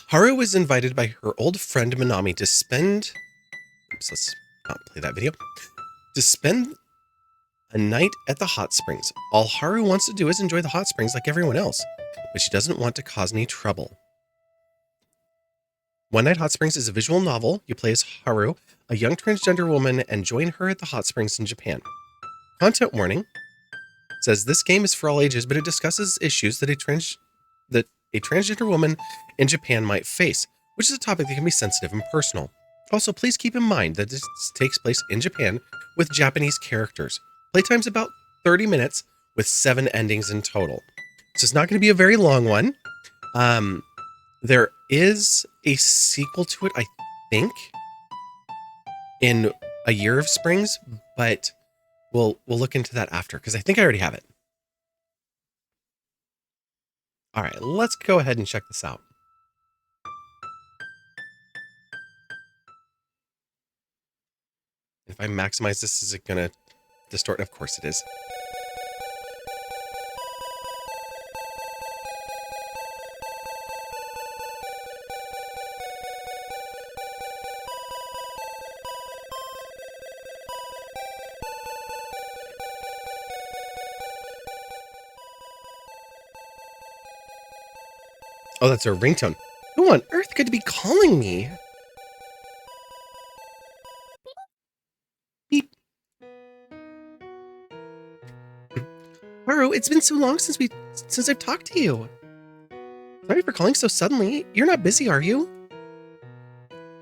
Haru was invited by her old friend Minami to spend. Oops, let's not play that video. To spend a night at the hot springs. All Haru wants to do is enjoy the hot springs like everyone else, but she doesn't want to cause any trouble. One Night Hot Springs is a visual novel. You play as Haru, a young transgender woman, and join her at the hot springs in Japan. Content warning says this game is for all ages, but it discusses issues that a transgender woman in Japan might face, which is a topic that can be sensitive and personal. Also, please keep in mind that this takes place in Japan with Japanese characters. Playtime's about 30 minutes with 7 endings in total. So it's not going to be a very long one. There is a sequel to it, I think, in A Year of Springs, but we'll look into that after, because I think I already have it. All right, let's go ahead and check this out. If I maximize this, is it going to distort? Of course it is. Oh, that's a ringtone. Who on earth could be calling me? Beep. Haru, it's been so long since I've talked to you. Sorry for calling so suddenly. You're not busy, are you?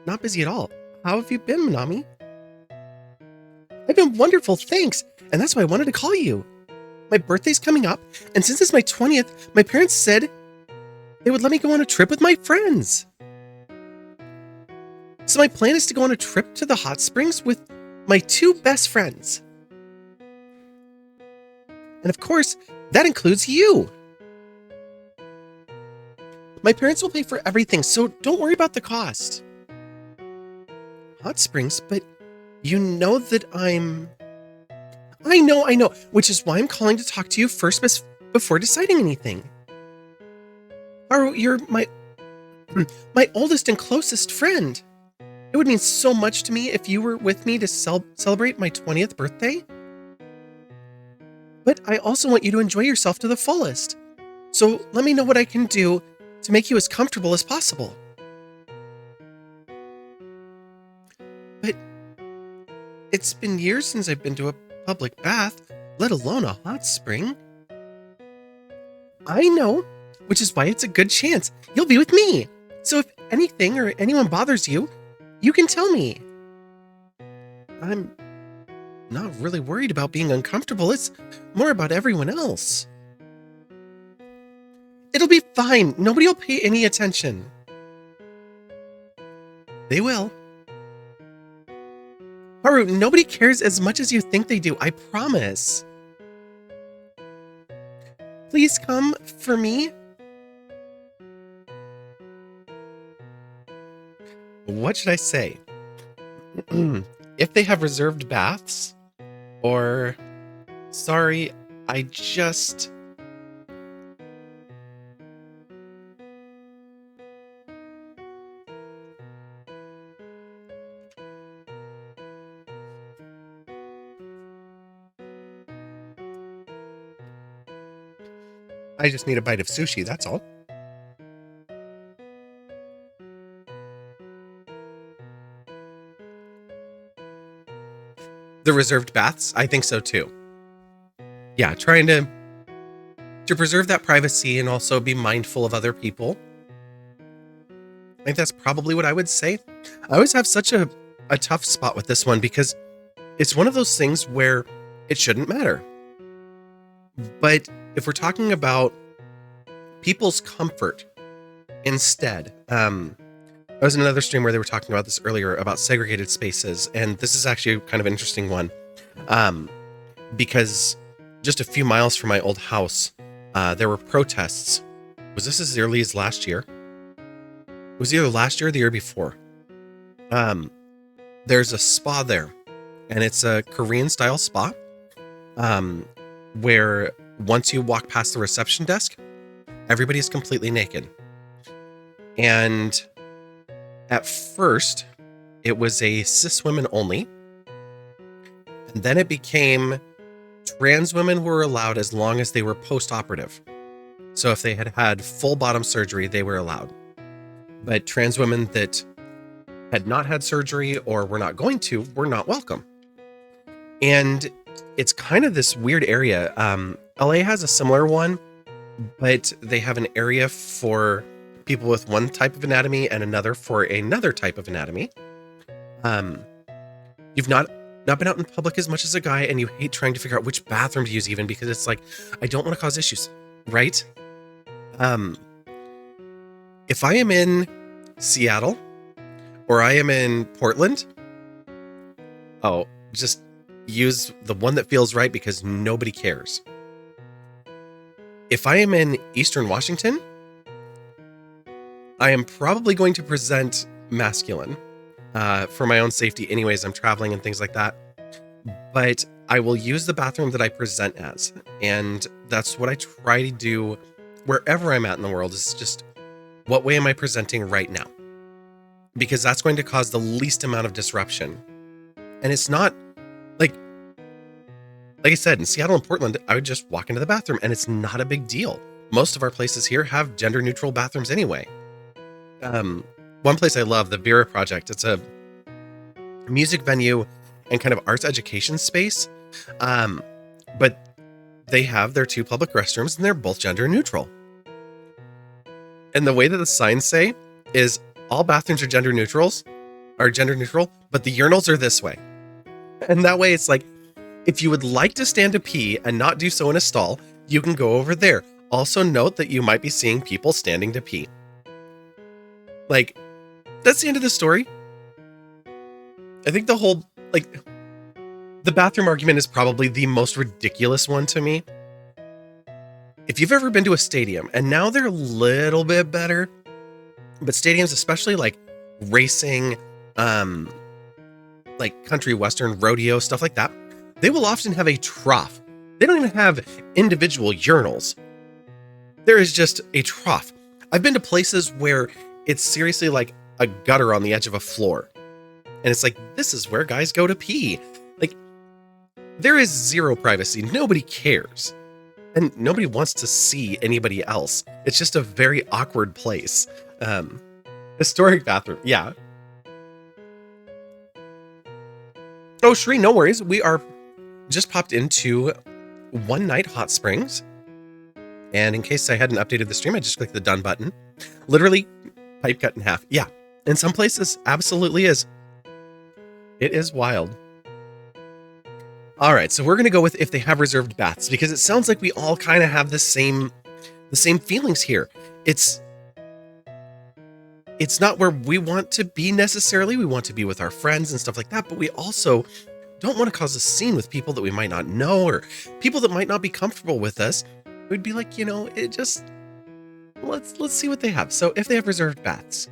Not busy at all. How have you been, Minami? I've been wonderful, thanks. And that's why I wanted to call you. My birthday's coming up, and since it's my 20th, my parents said they would let me go on a trip with my friends. So my plan is to go on a trip to the hot springs with my 2 best friends. And of course, that includes you. My parents will pay for everything, so don't worry about the cost. Hot springs, but you know that I know, which is why I'm calling to talk to you first before deciding anything. Haru, you're my oldest and closest friend. It would mean so much to me if you were with me to celebrate my 20th birthday. But I also want you to enjoy yourself to the fullest. So let me know what I can do to make you as comfortable as possible. But it's been years since I've been to a public bath, let alone a hot spring. I know, which is why it's a good chance you'll be with me. So if anything or anyone bothers you, you can tell me. I'm not really worried about being uncomfortable. It's more about everyone else. It'll be fine. Nobody will pay any attention. They will. Haru, nobody cares as much as you think they do. I promise. Please come for me. What should I say? If they have reserved baths, or sorry, I just... I just need a bite of sushi, that's all. The reserved baths? I think so too. Yeah, trying to preserve that privacy and also be mindful of other people. I think that's probably what I would say. I always have such a tough spot with this one because it's one of those things where it shouldn't matter. But if we're talking about people's comfort instead, I was in another stream where they were talking about this earlier about segregated spaces, and this is actually kind of an interesting one, because just a few miles from my old house, there were protests. Was this as early as last year? It was either last year or the year before. There's a spa there, and it's a Korean-style spa, where once you walk past the reception desk, everybody's completely naked. And at first, it was a cis women only. And then it became trans women were allowed as long as they were post-operative. So if they had had full bottom surgery, they were allowed. But trans women that had not had surgery or were not going to were not welcome. And it's kind of this weird area. LA has a similar one, but they have an area for people with one type of anatomy and another for another type of anatomy. You've not been out in public as much as a guy, and you hate trying to figure out which bathroom to use even because it's like, I don't want to cause issues, right? If I am in Seattle or I am in Portland, just use the one that feels right because nobody cares. If I am in Eastern Washington, I am probably going to present masculine for my own safety anyways. I'm traveling and things like that. But I will use the bathroom that I present as. And that's what I try to do wherever I'm at in the world, is just what way am I presenting right now? Because that's going to cause the least amount of disruption. And it's not like I said, in Seattle and Portland, I would just walk into the bathroom and it's not a big deal. Most of our places here have gender neutral bathrooms anyway. One place I love, the Vera Project, it's a music venue and kind of arts education space. But they have their 2 public restrooms and they're both gender neutral. And the way that the signs say is all bathrooms are gender neutral, but the urinals are this way. And that way it's like, if you would like to stand to pee and not do so in a stall, you can go over there. Also note that you might be seeing people standing to pee. Like, that's the end of the story. I think the whole, the bathroom argument is probably the most ridiculous one to me. If you've ever been to a stadium, and now they're a little bit better, but stadiums, especially like racing, like country western, rodeo, stuff like that, they will often have a trough. They don't even have individual urinals. There is just a trough. I've been to places where it's seriously like a gutter on the edge of a floor. And it's like, this is where guys go to pee. Like, there is zero privacy. Nobody cares. And nobody wants to see anybody else. It's just a very awkward place. Historic bathroom. Yeah. Oh, Shree, no worries. We are just popped into One Night Hot Springs. And in case I hadn't updated the stream, I just clicked the done button. Literally pipe cut in half. Yeah. In some places, absolutely is. It is wild. All right. So we're going to go with if they have reserved baths, because it sounds like we all kind of have the same feelings here. It's not where we want to be necessarily. We want to be with our friends and stuff like that, but we also don't want to cause a scene with people that we might not know or people that might not be comfortable with us. We'd be like, it just, let's see what they have. So if they have reserved baths.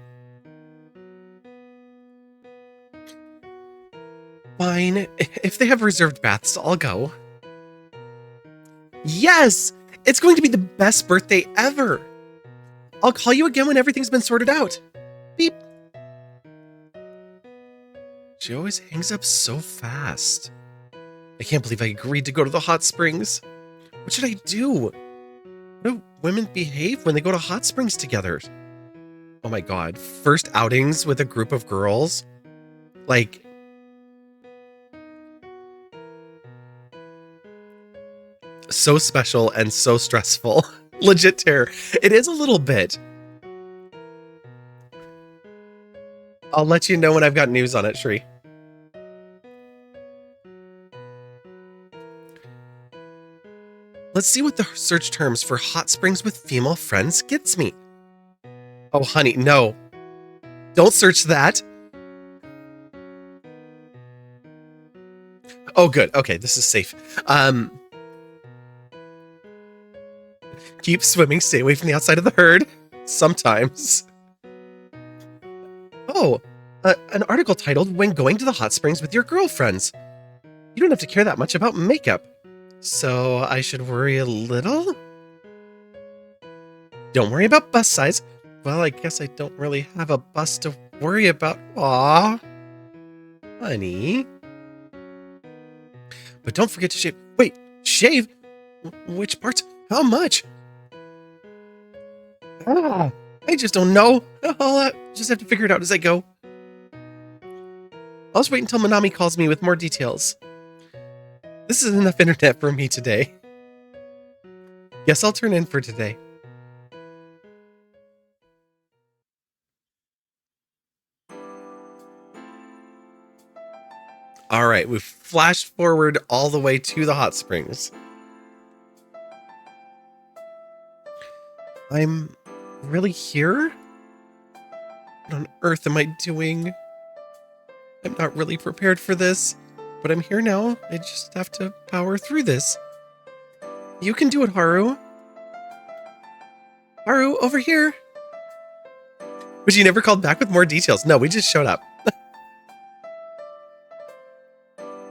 Fine. If they have reserved baths, I'll go. Yes! It's going to be the best birthday ever. I'll call you again when everything's been sorted out. Beep. She always hangs up so fast. I can't believe I agreed to go to the hot springs. What should I do? How do women behave when they go to hot springs together? Oh my god. First outings with a group of girls? Like, so special and so stressful. Legit terror. It is a little bit. I'll let you know when I've got news on it, Shree. Let's see what the search terms for hot springs with female friends gets me. Oh, honey, no. Don't search that. Oh, good. Okay, this is safe. Keep swimming, stay away from the outside of the herd. Sometimes. Oh, an article titled, When Going to the Hot Springs with Your Girlfriends. You don't have to care that much about makeup. So I should worry a little? Don't worry about bust size. Well, I guess I don't really have a bus to worry about. Aw, honey. But don't forget to shave. Wait, shave? Which parts? How much? Ah, I just don't know. I'll just have to figure it out as I go. I'll just wait until Minami calls me with more details. This is enough internet for me today. Guess I'll turn in for today. All right, we've flashed forward all the way to the hot springs. I'm really here? What on earth am I doing? I'm not really prepared for this, but I'm here now. I just have to power through this. You can do it, Haru. Haru, over here. But she never called back with more details. No, we just showed up.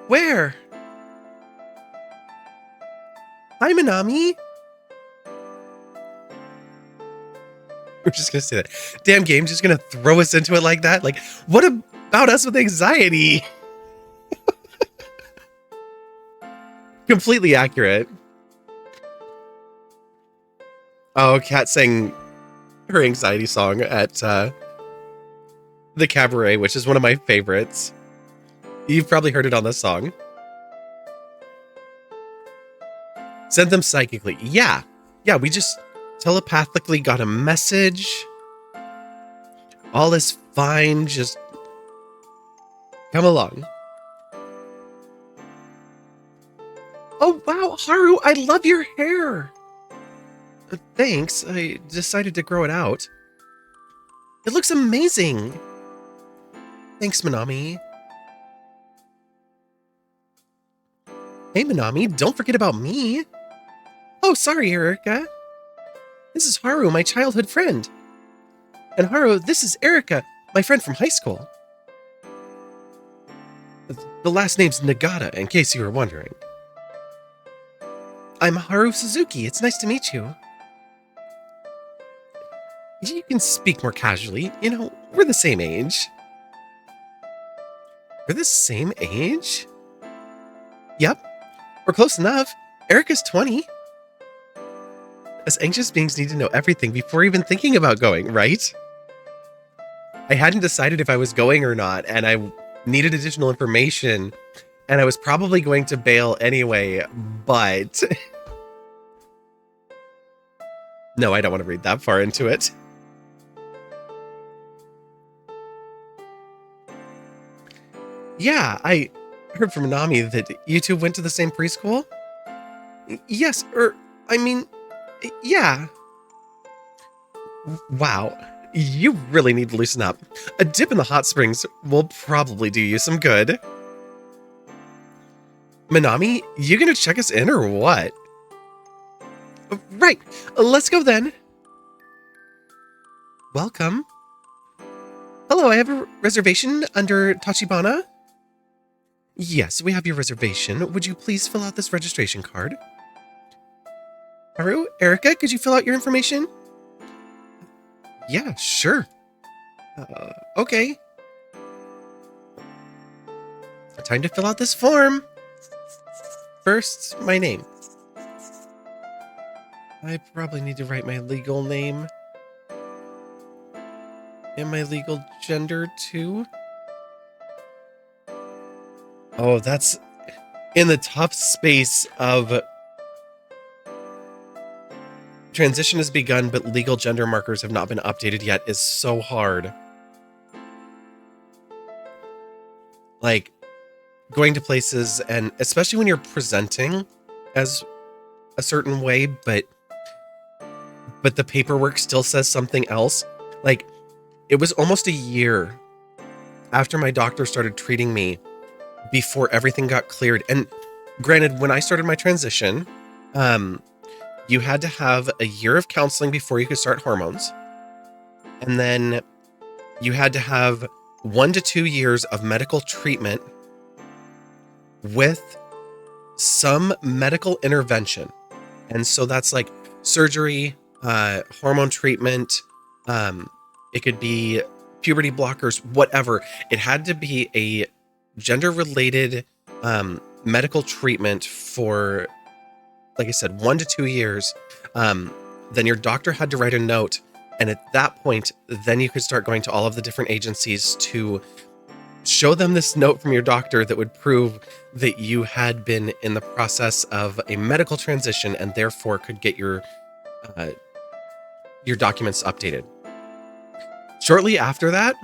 Where? Hi, Minami. We're just gonna say that. Damn game, just gonna throw us into it like that? Like, what about us with anxiety? Completely accurate. Oh, Kat sang her anxiety song at the cabaret, which is one of my favorites. You've probably heard it on this song. Sent them psychically. Yeah, we just telepathically got a message. All is fine. Just come along. Oh, wow, Haru, I love your hair. Thanks. I decided to grow it out. It looks amazing. Thanks, Minami. Hey, Minami, don't forget about me. Oh, sorry, Erika. This is Haru, my childhood friend. And Haru, this is Erika, my friend from high school. The last name's Nagata, in case you were wondering. I'm Haru Suzuki. It's nice to meet you. You can speak more casually. You know, we're the same age. We're the same age? Yep. We're close enough. Erika's 20. Us anxious beings need to know everything before even thinking about going, right? I hadn't decided if I was going or not, and I needed additional information, and I was probably going to bail anyway, but... No, I don't want to read that far into it. Yeah, I heard from Minami that you two went to the same preschool? Yes, yeah. Wow, you really need to loosen up. A dip in the hot springs will probably do you some good. Minami, you gonna check us in or what? Right, let's go then. Welcome. Hello, I have a reservation under Tachibana. Yes, we have your reservation. Would you please fill out this registration card? Haru, Erika, could you fill out your information? Yeah, sure. Okay. Time to fill out this form. First, my name. I probably need to write my legal name. And my legal gender, too. Oh, that's in the tough space of transition has begun, but legal gender markers have not been updated yet is so hard. Like, going to places, and especially when you're presenting as a certain way, but the paperwork still says something else. Like, it was almost a year after my doctor started treating me before everything got cleared. And granted, when I started my transition, you had to have a year of counseling before you could start hormones. And then you had to have 1 to 2 years of medical treatment with some medical intervention. And so that's like surgery, hormone treatment, It could be puberty blockers, whatever. It had to be a gender-related medical treatment for, like I said, 1 to 2 years. Then your doctor had to write a note. And at that point, then you could start going to all of the different agencies to show them this note from your doctor that would prove that you had been in the process of a medical transition and therefore could get your documents updated. Shortly after that,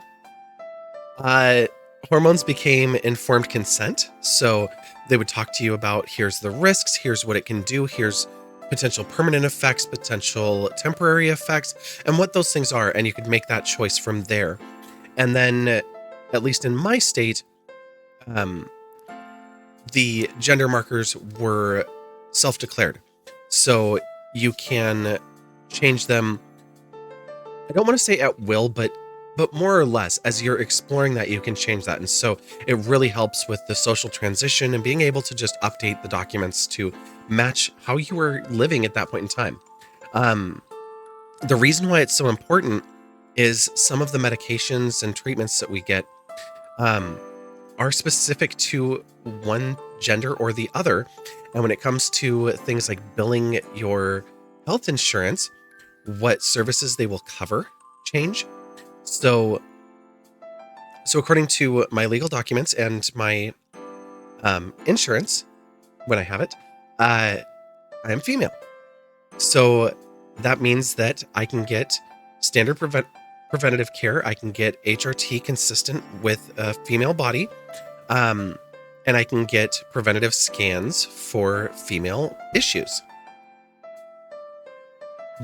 hormones became informed consent. So they would talk to you about, here's the risks, here's what it can do, here's potential permanent effects, potential temporary effects, and what those things are. And you could make that choice from there. And then, at least in my state, the gender markers were self-declared. So you can change them, I don't want to say at will, but more or less, as you're exploring that, you can change that. And so it really helps with the social transition and being able to just update the documents to match how you were living at that point in time. The reason why it's so important is some of the medications and treatments that we get are specific to one gender or the other. And when it comes to things like billing your health insurance, what services they will cover change. So according to my legal documents and my insurance, when I have it, I am female. So that means that I can get standard preventative care. I can get HRT consistent with a female body. And I can get preventative scans for female issues.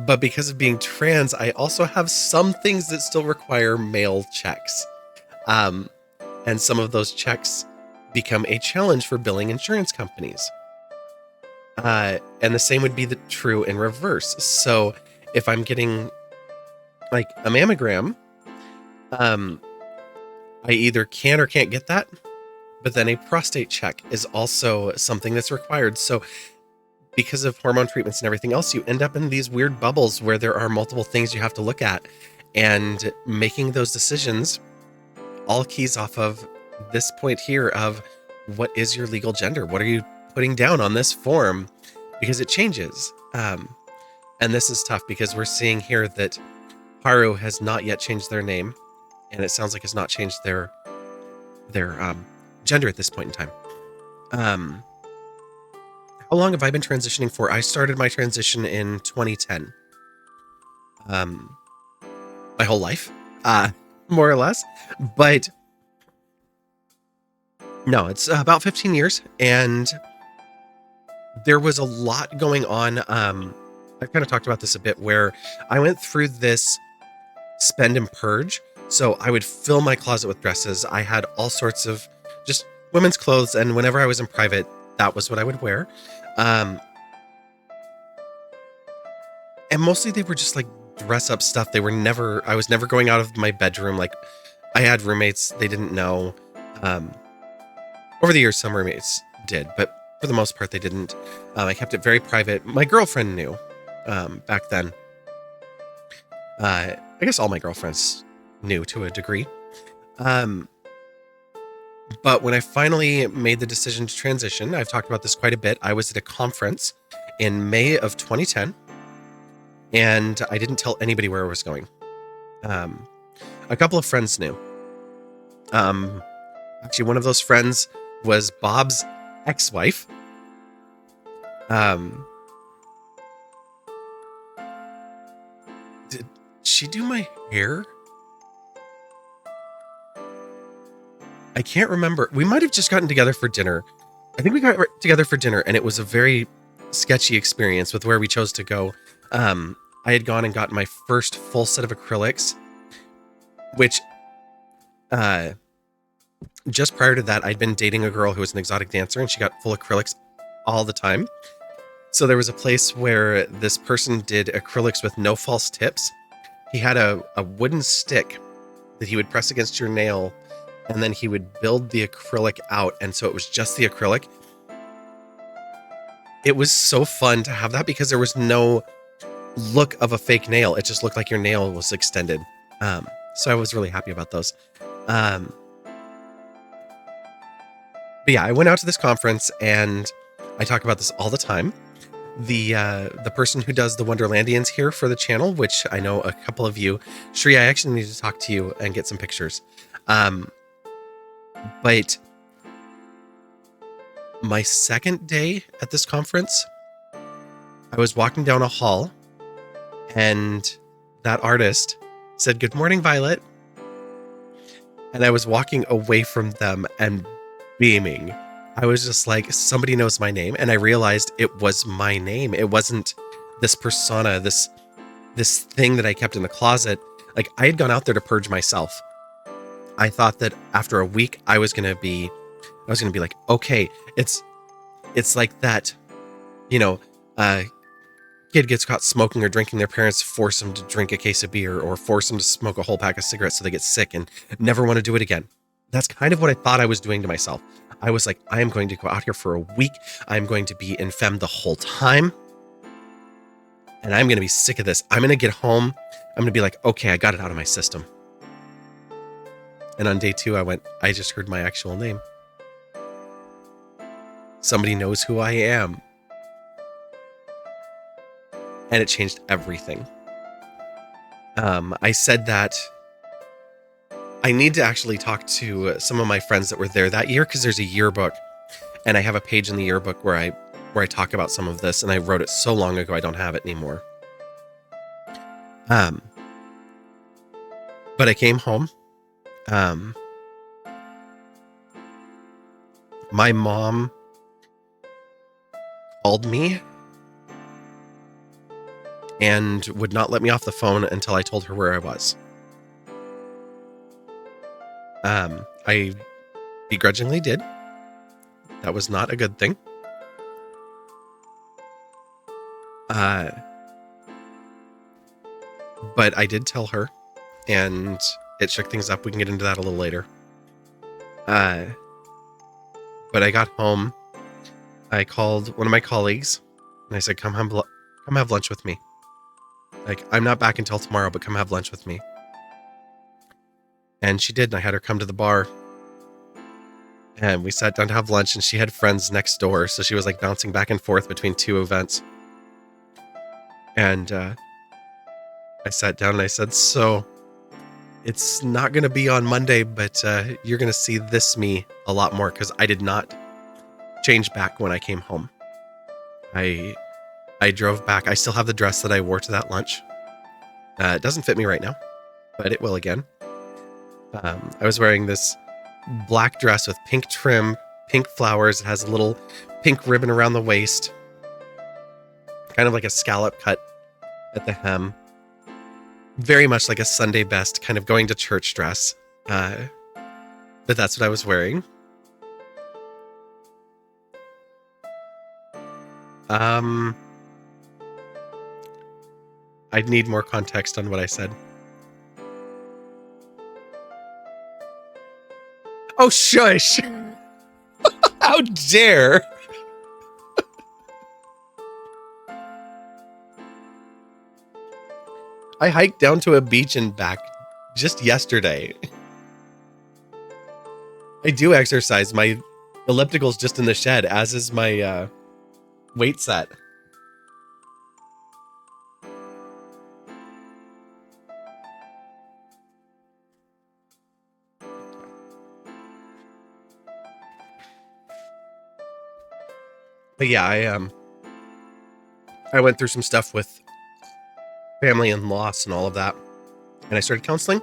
But because of being trans, I also have some things that still require male checks. And some of those checks become a challenge for billing insurance companies. And the same would be true in reverse. So if I'm getting like a mammogram, I either can or can't get that. But then a prostate check is also something that's required. So because of hormone treatments and everything else, you end up in these weird bubbles where there are multiple things you have to look at, and making those decisions all keys off of this point here of what is your legal gender? What are you putting down on this form? Because it changes. And this is tough because we're seeing here that Haru has not yet changed their name, and it sounds like has not changed their gender at this point in time. How long have I been transitioning for? I started my transition in 2010. My whole life, more or less. But no, it's about 15 years, and there was a lot going on. I've kind of talked about this a bit, where I went through this spend and purge. So I would fill my closet with dresses. I had all sorts of just women's clothes, and whenever I was in private, that was what I would wear. And mostly they were just like dress up stuff. I was never going out of my bedroom. Like, I had roommates, they didn't know. Over the years, some roommates did, but for the most part, they didn't. I kept it very private. My girlfriend knew back then. I guess all my girlfriends knew to a degree. But when I finally made the decision to transition, I've talked about this quite a bit. I was at a conference in May of 2010, and I didn't tell anybody where I was going. A couple of friends knew. Actually, one of those friends was Bob's ex-wife. Did she do my hair? I can't remember. We might have just gotten together for dinner. I think we got together for dinner, and it was a very sketchy experience with where we chose to go. I had gone and gotten my first full set of acrylics, which just prior to that, I'd been dating a girl who was an exotic dancer, and she got full acrylics all the time. So there was a place where this person did acrylics with no false tips. He had a wooden stick that he would press against your nail, and then he would build the acrylic out, and so it was just the acrylic. It was so fun to have that because there was no look of a fake nail. It just looked like your nail was extended. So I was really happy about those. But yeah, I went out to this conference, and I talk about this all the time. The person who does the Wonderlandians here for the channel, which I know a couple of you, Shri, I actually need to talk to you and get some pictures. But my second day at this conference, I was walking down a hall, and that artist said, "Good morning, Violet." And I was walking away from them and beaming. I was just like, somebody knows my name. And I realized it was my name. It wasn't this persona, this thing that I kept in the closet. Like, I had gone out there to purge myself. I thought that after a week, I was gonna be like, okay, it's like that, kid gets caught smoking or drinking, their parents force them to drink a case of beer or force them to smoke a whole pack of cigarettes so they get sick and never want to do it again. That's kind of what I thought I was doing to myself. I was like, I am going to go out here for a week. I'm going to be in femme the whole time. And I'm going to be sick of this. I'm going to get home. I'm going to be like, okay, I got it out of my system. And on day 2, I just heard my actual name. Somebody knows who I am. And it changed everything. I said that I need to actually talk to some of my friends that were there that year, because there's a yearbook, and I have a page in the yearbook where I talk about some of this, and I wrote it so long ago I don't have it anymore. But I came home. My mom called me and would not let me off the phone until I told her where I was. I begrudgingly did. That was not a good thing. But I did tell her, and it shook things up. We can get into that a little later. But I got home. I called one of my colleagues, and I said, come have lunch with me. Like, I'm not back until tomorrow, but come have lunch with me. And she did, and I had her come to the bar. And we sat down to have lunch, and she had friends next door, so she was like bouncing back and forth between 2 events. And I sat down and I said, so it's not going to be on Monday, but you're going to see this me a lot more, because I did not change back when I came home. I drove back. I still have the dress that I wore to that lunch. It doesn't fit me right now, but it will again. I was wearing this black dress with pink trim, pink flowers. It has a little pink ribbon around the waist, kind of like a scallop cut at the hem. Very much like a Sunday best, kind of going to church dress. But that's what I was wearing. I'd need more context on what I said. Oh, shush! How dare! I hiked down to a beach and back just yesterday. I do exercise. My elliptical's just in the shed, as is my weight set. But yeah, I went through some stuff with family and loss and all of that, and I started counseling.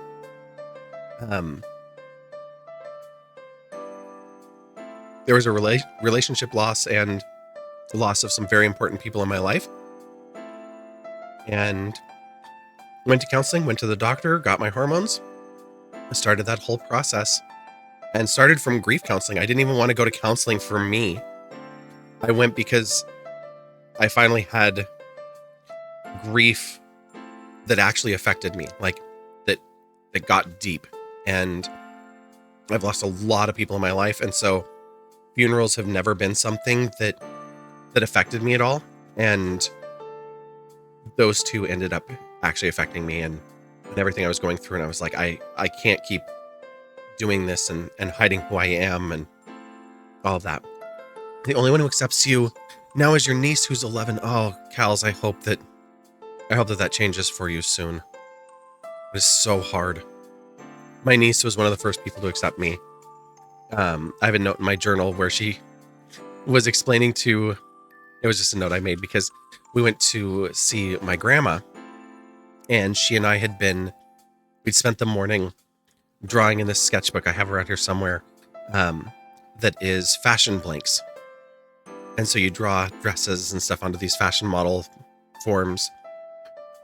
There was a relationship loss and loss of some very important people in my life, and went to counseling, went to the doctor, got my hormones, started that whole process, and started from grief counseling. I didn't even want to go to counseling for me. I went because I finally had grief that actually affected me, like that got deep. And I've lost a lot of people in my life, and so funerals have never been something that affected me at all. And those two ended up actually affecting me and everything I was going through. And I was like, I can't keep doing this and hiding who I am and all of that. The only one who accepts you now is your niece, who's 11. Oh, Cals, I hope that changes for you soon. It is so hard. My niece was one of the first people to accept me. I have a note in my journal where she was explaining to, it was just a note I made because we went to see my grandma, and she and I we'd spent the morning drawing in this sketchbook I have around here somewhere, that is fashion blanks. And so you draw dresses and stuff onto these fashion model forms.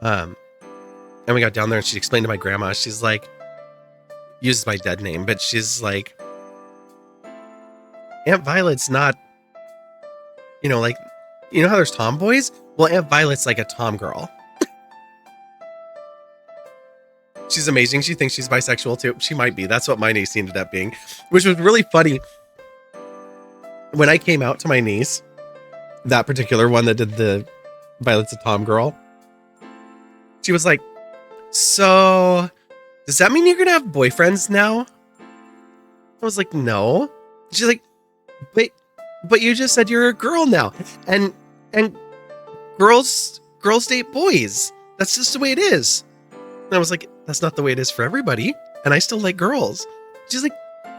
And we got down there and she explained to my grandma, she's like, uses my dead name, but she's like, Aunt Violet's not, like, you know how there's tomboys? Well, Aunt Violet's like a tom girl. She's amazing. She thinks she's bisexual too. She might be. That's what my niece ended up being, which was really funny. When I came out to my niece, that particular one that did the Violet's a tom girl, she was like, so does that mean you're going to have boyfriends now? I was like, no. She's like, but you just said you're a girl now, and girls date boys. That's just the way it is. And I was like, that's not the way it is for everybody. And I still like girls. She's like,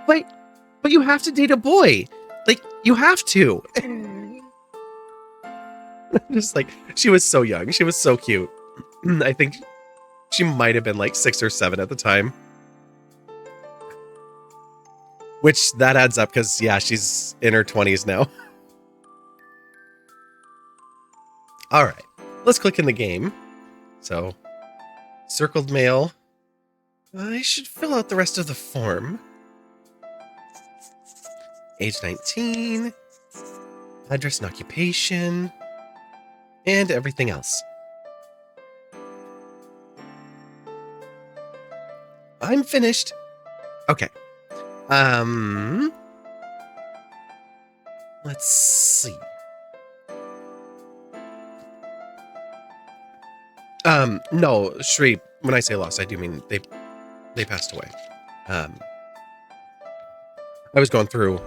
but you have to date a boy. Like, you have to. Just like, she was so young. She was so cute. I think she might have been like 6 or 7 at the time. Which that adds up because, yeah, she's in her 20s now. All right, let's click in the game. So, circled male. I should fill out the rest of the form. Age 19. Address and occupation. And everything else. I'm finished. Okay. Let's see. No, Shri, when I say lost, I do mean they passed away. I was going through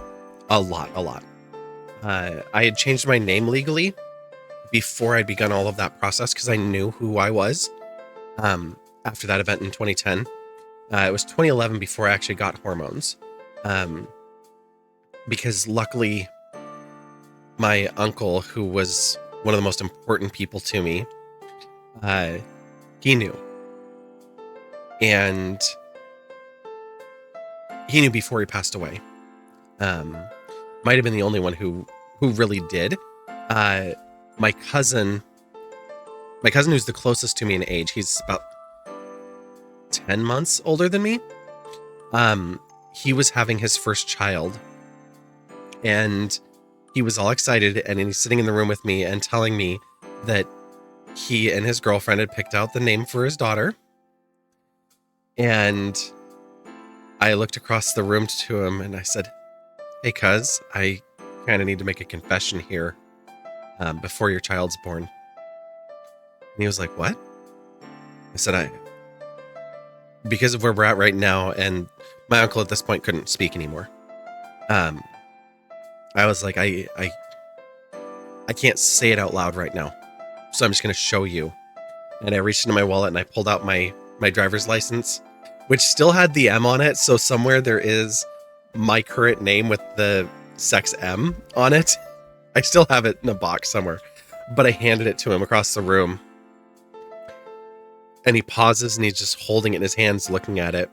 a lot. I had changed my name legally before I'd begun all of that process because I knew who I was. After that event in 2010, it was 2011 before I actually got hormones. Because luckily, my uncle, who was one of the most important people to me, he knew. And he knew before he passed away. Might have been the only one who really did. My cousin who's the closest to me in age, he's about 10 months older than me. He was having his first child, and he was all excited, and he's sitting in the room with me and telling me that he and his girlfriend had picked out the name for his daughter. And I looked across the room to him and I said, hey, cuz, I kind of need to make a confession here before your child's born. And he was like, what? I said, because of where we're at right now, and my uncle at this point couldn't speak anymore. I was like, I can't say it out loud right now, so I'm just going to show you. And I reached into my wallet and I pulled out my driver's license, which still had the M on it. So somewhere there is my current name with the sex M on it. I still have it in a box somewhere, but I handed it to him across the room. And he pauses and he's just holding it in his hands, looking at it.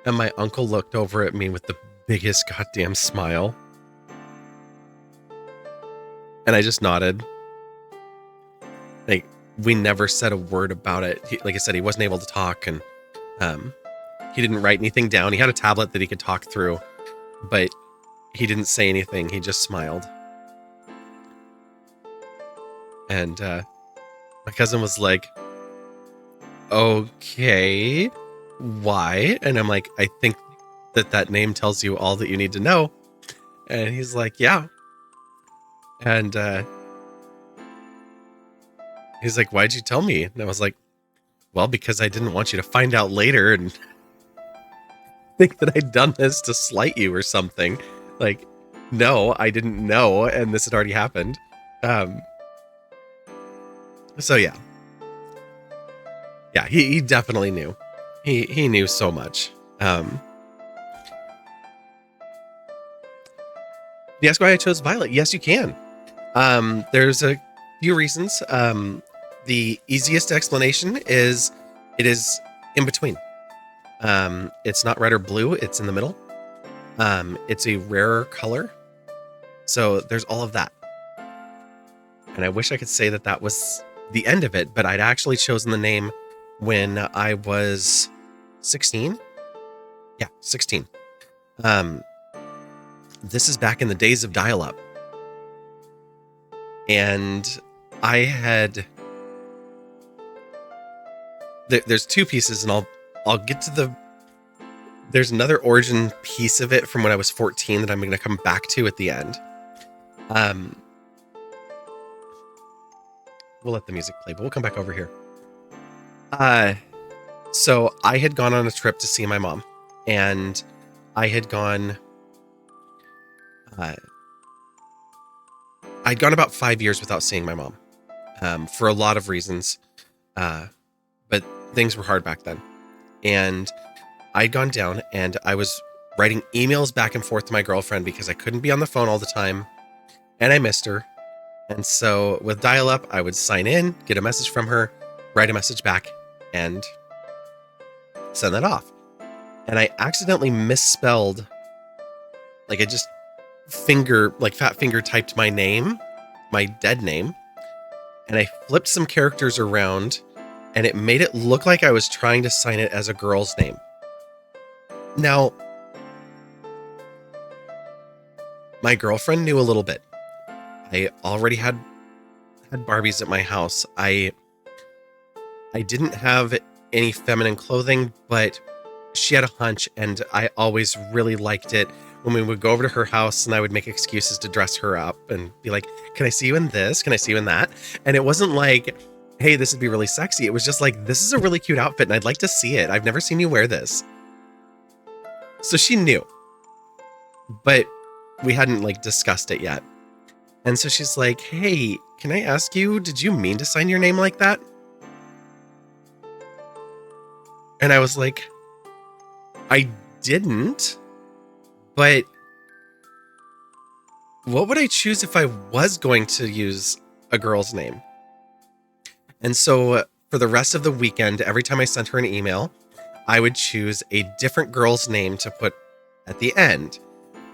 And my uncle looked over at me with the biggest goddamn smile. And I just nodded. Like, we never said a word about it. Like I said, he wasn't able to talk, and he didn't write anything down. He had a tablet that he could talk through, but he didn't say anything. He just smiled. And my cousin was like, okay, why? And I'm like, I think that name tells you all that you need to know. And he's like, yeah. And He's like, why'd you tell me? And I was like, well, because I didn't want you to find out later and think that I'd done this to slight you or something. Like, no, I didn't know, and this had already happened. So yeah. Yeah, he definitely knew. He knew so much. You ask why I chose Violet? Yes, you can. There's a few reasons. The easiest explanation is it is in between. It's not red or blue, it's in the middle. It's a rarer color. So there's all of that. And I wish I could say that that was the end of it, but I'd actually chosen the name when I was 16. Yeah, 16. This is back in the days of dial-up. And I had... There's two pieces, and I'll get to the... There's another origin piece of it from when I was 14 that I'm going to come back to at the end. We'll let the music play, but we'll come back over here. So I had gone on a trip to see my mom, and I had gone... I'd gone about 5 years without seeing my mom, for a lot of reasons, but things were hard back then. And I'd gone down, and I was writing emails back and forth to my girlfriend because I couldn't be on the phone all the time, and I missed her. And so with dial-up, I would sign in, get a message from her, write a message back, and send that off. And I accidentally misspelled, like I just fat finger typed my name, my dead name, and I flipped some characters around, and it made it look like I was trying to sign it as a girl's name. Now, my girlfriend knew a little bit. I already had Barbies at my house. I didn't have any feminine clothing, but she had a hunch, and I always really liked it when we would go over to her house and I would make excuses to dress her up and be like, can I see you in this? Can I see you in that? And it wasn't like, hey, this would be really sexy. It was just like, this is a really cute outfit and I'd like to see it. I've never seen you wear this. So she knew, but we hadn't like discussed it yet. And so she's like, hey, can I ask you, did you mean to sign your name like that? And I was like, I didn't, but what would I choose if I was going to use a girl's name? And so for the rest of the weekend, every time I sent her an email, I would choose a different girl's name to put at the end.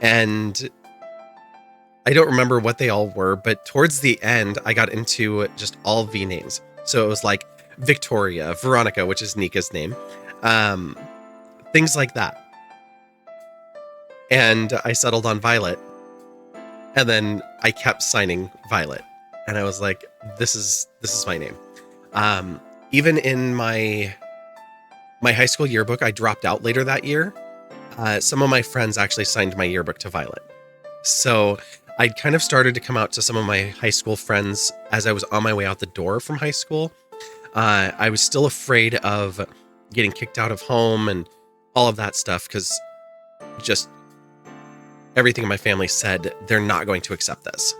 And I don't remember what they all were, but towards the end, I got into just all V names. So it was like Victoria, Veronica, which is Nika's name, things like that. And I settled on Violet, and then I kept signing Violet, and I was like, this is my name. Even in my high school yearbook, I dropped out later that year. Some of my friends actually signed my yearbook to Violet. So I'd kind of started to come out to some of my high school friends as I was on my way out the door from high school. I was still afraid of getting kicked out of home and all of that stuff, because just everything in my family said they're not going to accept this.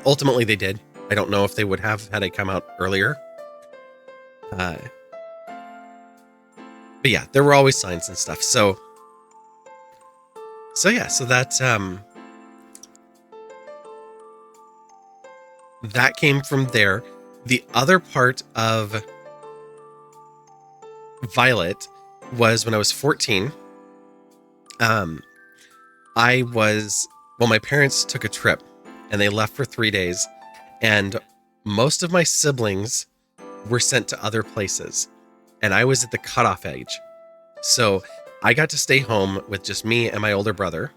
Ultimately, they did. I don't know if they would have had I come out earlier. But yeah, there were always signs and stuff. So that came from there. The other part of Violet was when I was 14. My parents took a trip and they left for 3 days, and most of my siblings were sent to other places, and I was at the cutoff age. So I got to stay home with just me and my older brother,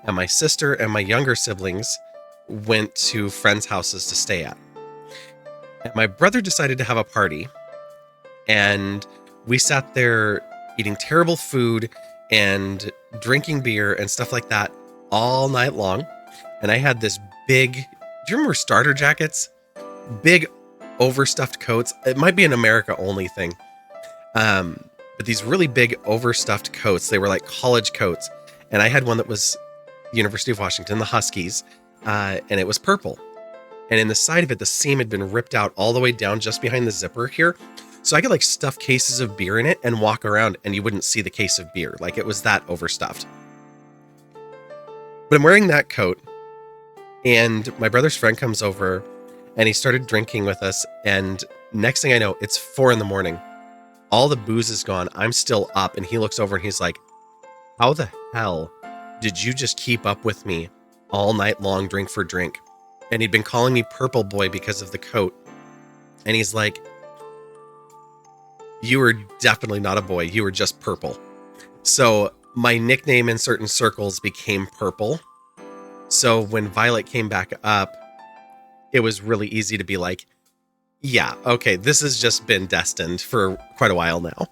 and my sister and my younger siblings went to friends' houses to stay at. And my brother decided to have a party, and we sat there eating terrible food and drinking beer and stuff like that all night long. And I had this big, do you remember starter jackets? Big overstuffed coats. It might be an America only thing. But these really big overstuffed coats, they were like college coats. And I had one that was University of Washington, the Huskies, and it was purple. And in the side of it, the seam had been ripped out all the way down just behind the zipper here. So I could like stuff cases of beer in it and walk around and you wouldn't see the case of beer. Like it was that overstuffed. But I'm wearing that coat and my brother's friend comes over and he started drinking with us. And next thing I know, it's 4 a.m. All the booze is gone. I'm still up. And he looks over and he's like, how the hell did you just keep up with me all night long, drink for drink? And he'd been calling me Purple Boy because of the coat. And he's like, you were definitely not a boy. You were just purple. So my nickname in certain circles became Purple. So when Violet came back up, it was really easy to be like, yeah, okay, this has just been destined for quite a while now.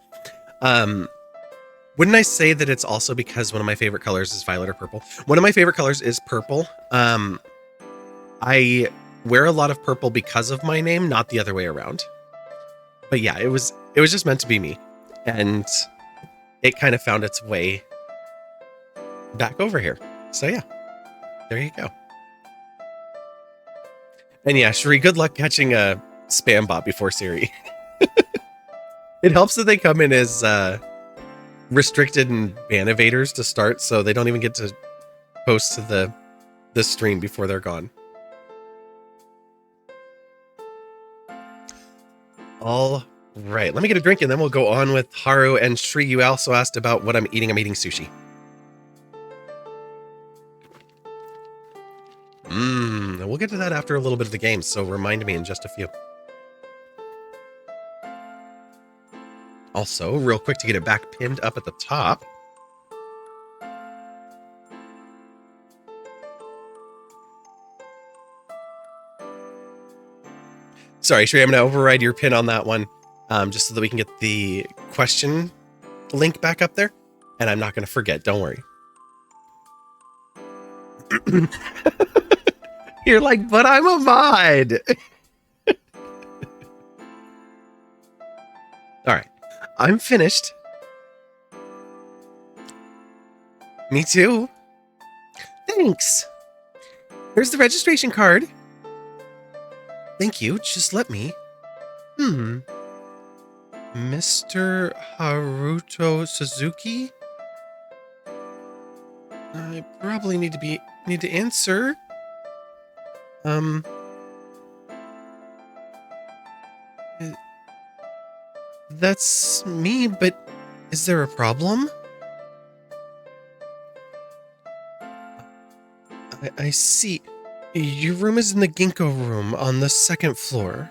Wouldn't I say that it's also because one of my favorite colors is violet or purple? One of my favorite colors is purple. I wear a lot of purple because of my name, not the other way around. But yeah, it was just meant to be me. And it kind of found its way back over here. So yeah, there you go. And yeah, Sheree, good luck catching a spam bot before Siri. It helps that they come in as restricted and ban evaders to start, so they don't even get to post to the stream before they're gone. All right, let me get a drink and then we'll go on with Haru and Shree. You also asked about what I'm eating. I'm eating sushi. We'll get to that after a little bit of the game, so remind me in just a few. Also, real quick to get it back pinned up at the top. Sorry, Shree, I'm going to override your pin on that one, just so that we can get the question link back up there. And I'm not going to forget, don't worry. You're like, but I'm a mod. All right, I'm finished. Me too. Thanks. Here's the registration card. Thank you. Just let me. Mr. Haruto Suzuki? I probably need to answer. That's me, but is there a problem? I see. Your room is in the Ginkgo room on the 2nd floor.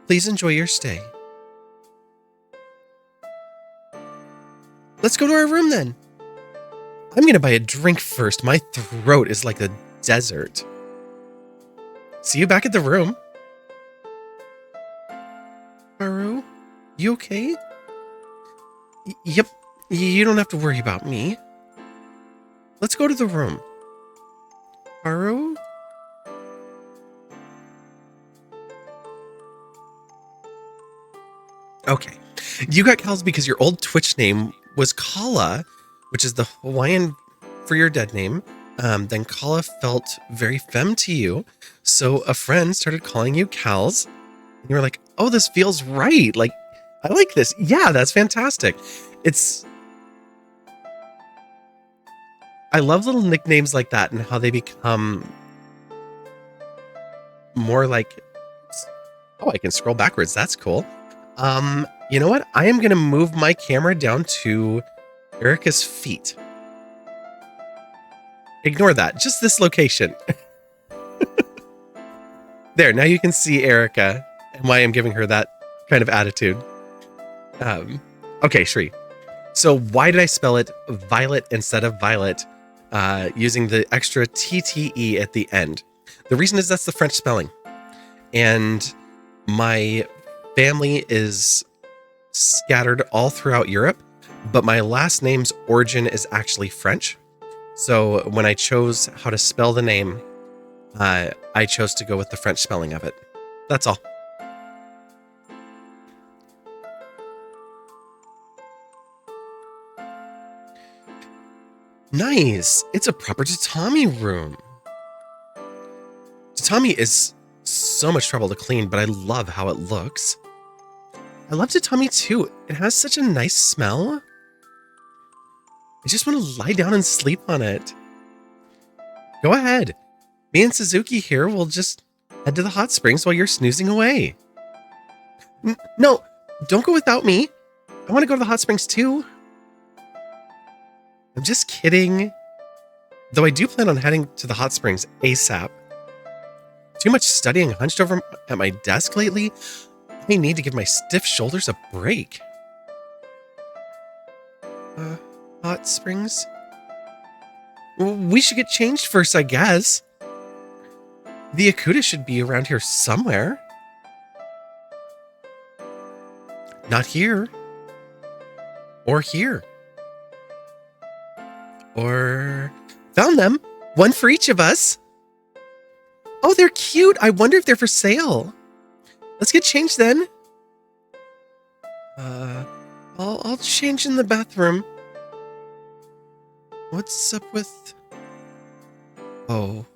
Please enjoy your stay. Let's go to our room then. I'm gonna buy a drink first. My throat is like the desert. See you back at the room. Haru, you okay? Yep, you don't have to worry about me. Let's go to the room. Haru? Okay. You got Cal's because your old Twitch name was Kala, which is the Hawaiian for your dead name. Then Kala felt very femme to you. So a friend started calling you Cal's. And you were like, oh, this feels right. Like, I like this. Yeah, that's fantastic. I love little nicknames like that and how they become more like, oh, I can scroll backwards. That's cool. You know what? I am going to move my camera down to Erika's feet. Ignore that. Just this location. There. Now you can see Erika and why I'm giving her that kind of attitude. Okay, Shree. So why did I spell it Violet instead of Violet using the extra TTE at the end? The reason is that's the French spelling. And my family is scattered all throughout Europe, but my last name's origin is actually French. So when I chose how to spell the name, I chose to go with the French spelling of it. That's all. Nice. It's a proper tatami room. Tatami is so much trouble to clean, but I love how it looks. I love tatami too. It has such a nice smell. I just want to lie down and sleep on it. Go ahead. Me and Suzuki here will just head to the hot springs while you're snoozing away. No, don't go without me. I want to go to the hot springs too. I'm just kidding. Though I do plan on heading to the hot springs ASAP. Too much studying hunched over at my desk lately. I need to give my stiff shoulders a break. Hot springs? We should get changed first, I guess. The Akuta should be around here somewhere. Not here. Or here. Or... Found them! One for each of us! Oh, they're cute! I wonder if they're for sale. Let's get changed then. I'll change in the bathroom. What's up with... Oh.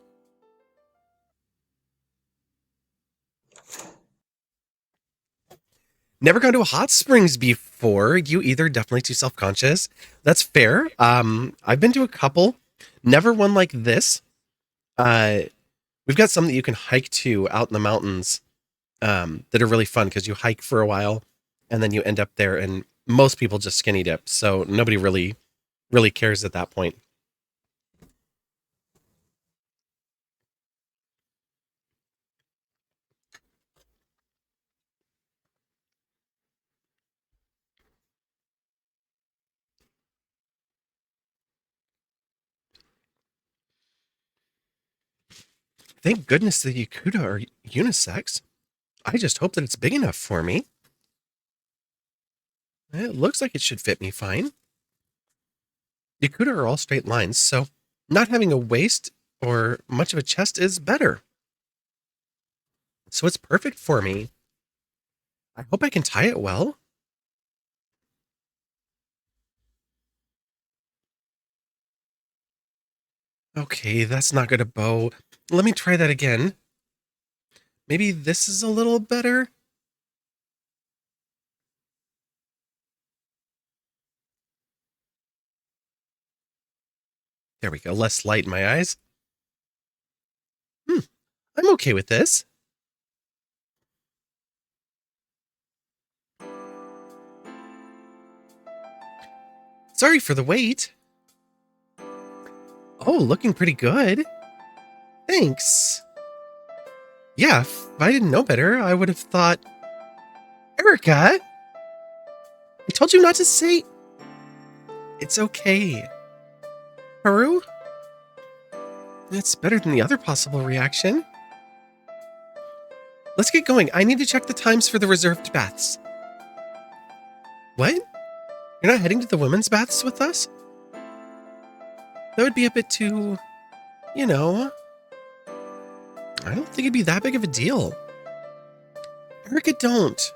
Never gone to a hot springs before. You either definitely too self-conscious. That's fair. I've been to a couple. Never one like this. We've got some that you can hike to out in the mountains that are really fun because you hike for a while and then you end up there, and most people just skinny dip. So nobody really cares at that point. Thank goodness the Yakuta are unisex. I just hope that it's big enough for me. It looks like it should fit me fine. Yakuta are all straight lines, so not having a waist or much of a chest is better. So it's perfect for me. I hope I can tie it well. Okay, that's not gonna bow. Let me try that again. Maybe this is a little better? There we go, less light in my eyes. I'm okay with this. Sorry for the wait. Oh, looking pretty good. Thanks. Yeah, if I didn't know better, I would have thought... Erika! I told you not to say... It's okay. Haru? It's better than the other possible reaction. Let's get going. I need to check the times for the reserved baths. What? You're not heading to the women's baths with us? That would be a bit too... You know... I don't think it'd be that big of a deal. Erika, don't.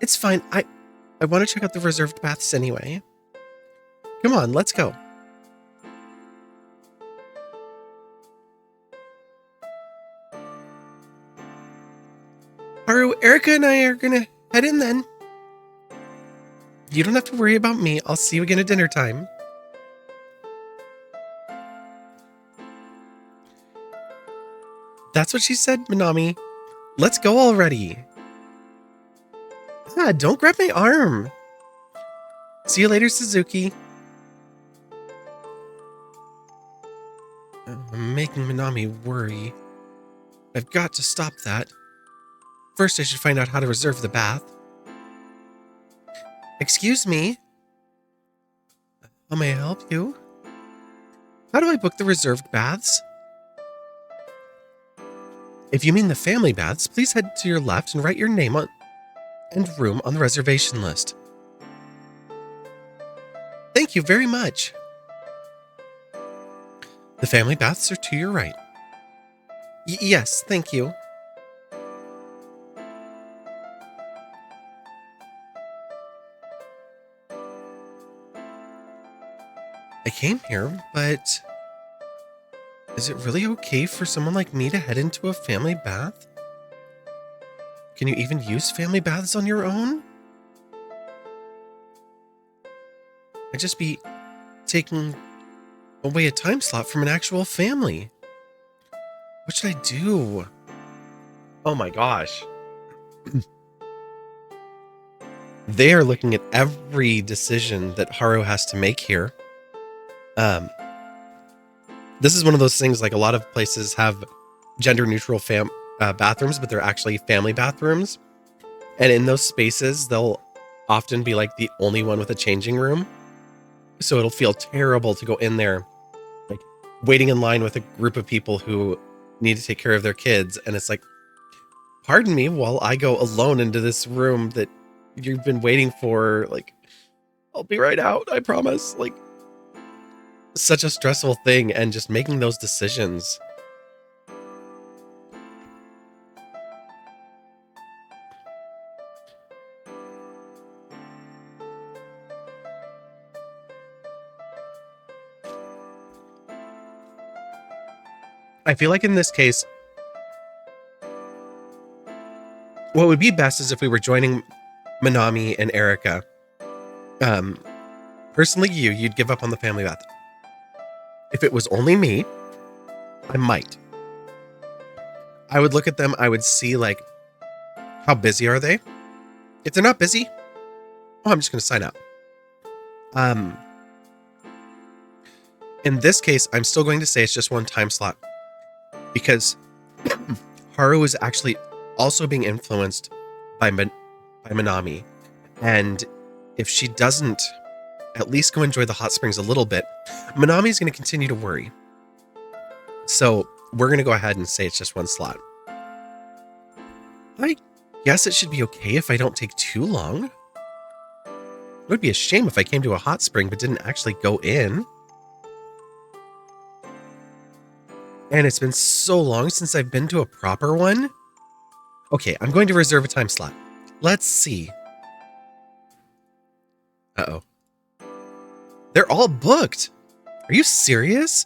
It's fine. I want to check out the reserved baths anyway. Come on, let's go. Haru, Erika and I are gonna head in then. You don't have to worry about me. I'll see you again at dinner time. That's what she said, Minami. Let's go already. Ah, don't grab my arm. See you later, Suzuki. I'm making Minami worry. I've got to stop that. First, I should find out how to reserve the bath. Excuse me? How may I help you? How do I book the reserved baths? If you mean the family baths, please head to your left and write your name and room on the reservation list. Thank you very much. The family baths are to your right. Yes, thank you. I came here, but is it really okay for someone like me to head into a family bath? Can you even use family baths on your own? I'd just be taking away a time slot from an actual family. What should I do? Oh my gosh. They are looking at every decision that Haru has to make here. This is one of those things, like a lot of places have gender neutral bathrooms, but they're actually family bathrooms. And in those spaces, they'll often be like the only one with a changing room. So it'll feel terrible to go in there, like waiting in line with a group of people who need to take care of their kids. And it's like, pardon me while I go alone into this room that you've been waiting for. Like, I'll be right out, I promise. Like, such a stressful thing, and just making those decisions. I feel like in this case, what would be best is if we were joining Minami and Erika. Personally, you'd give up on the family bath. If it was only me, I might. I would look at them, I would see, like, how busy are they? If they're not busy, oh, I'm just going to sign up. In this case, I'm still going to say it's just one time slot, because Haru is actually also being influenced by Minami. And if she doesn't at least go enjoy the hot springs a little bit, Minami is going to continue to worry. So we're going to go ahead and say it's just one slot. I guess it should be okay if I don't take too long. It would be a shame if I came to a hot spring but didn't actually go in. And it's been so long since I've been to a proper one. Okay, I'm going to reserve a time slot. Let's see. Uh-oh. They're all booked. Are you serious?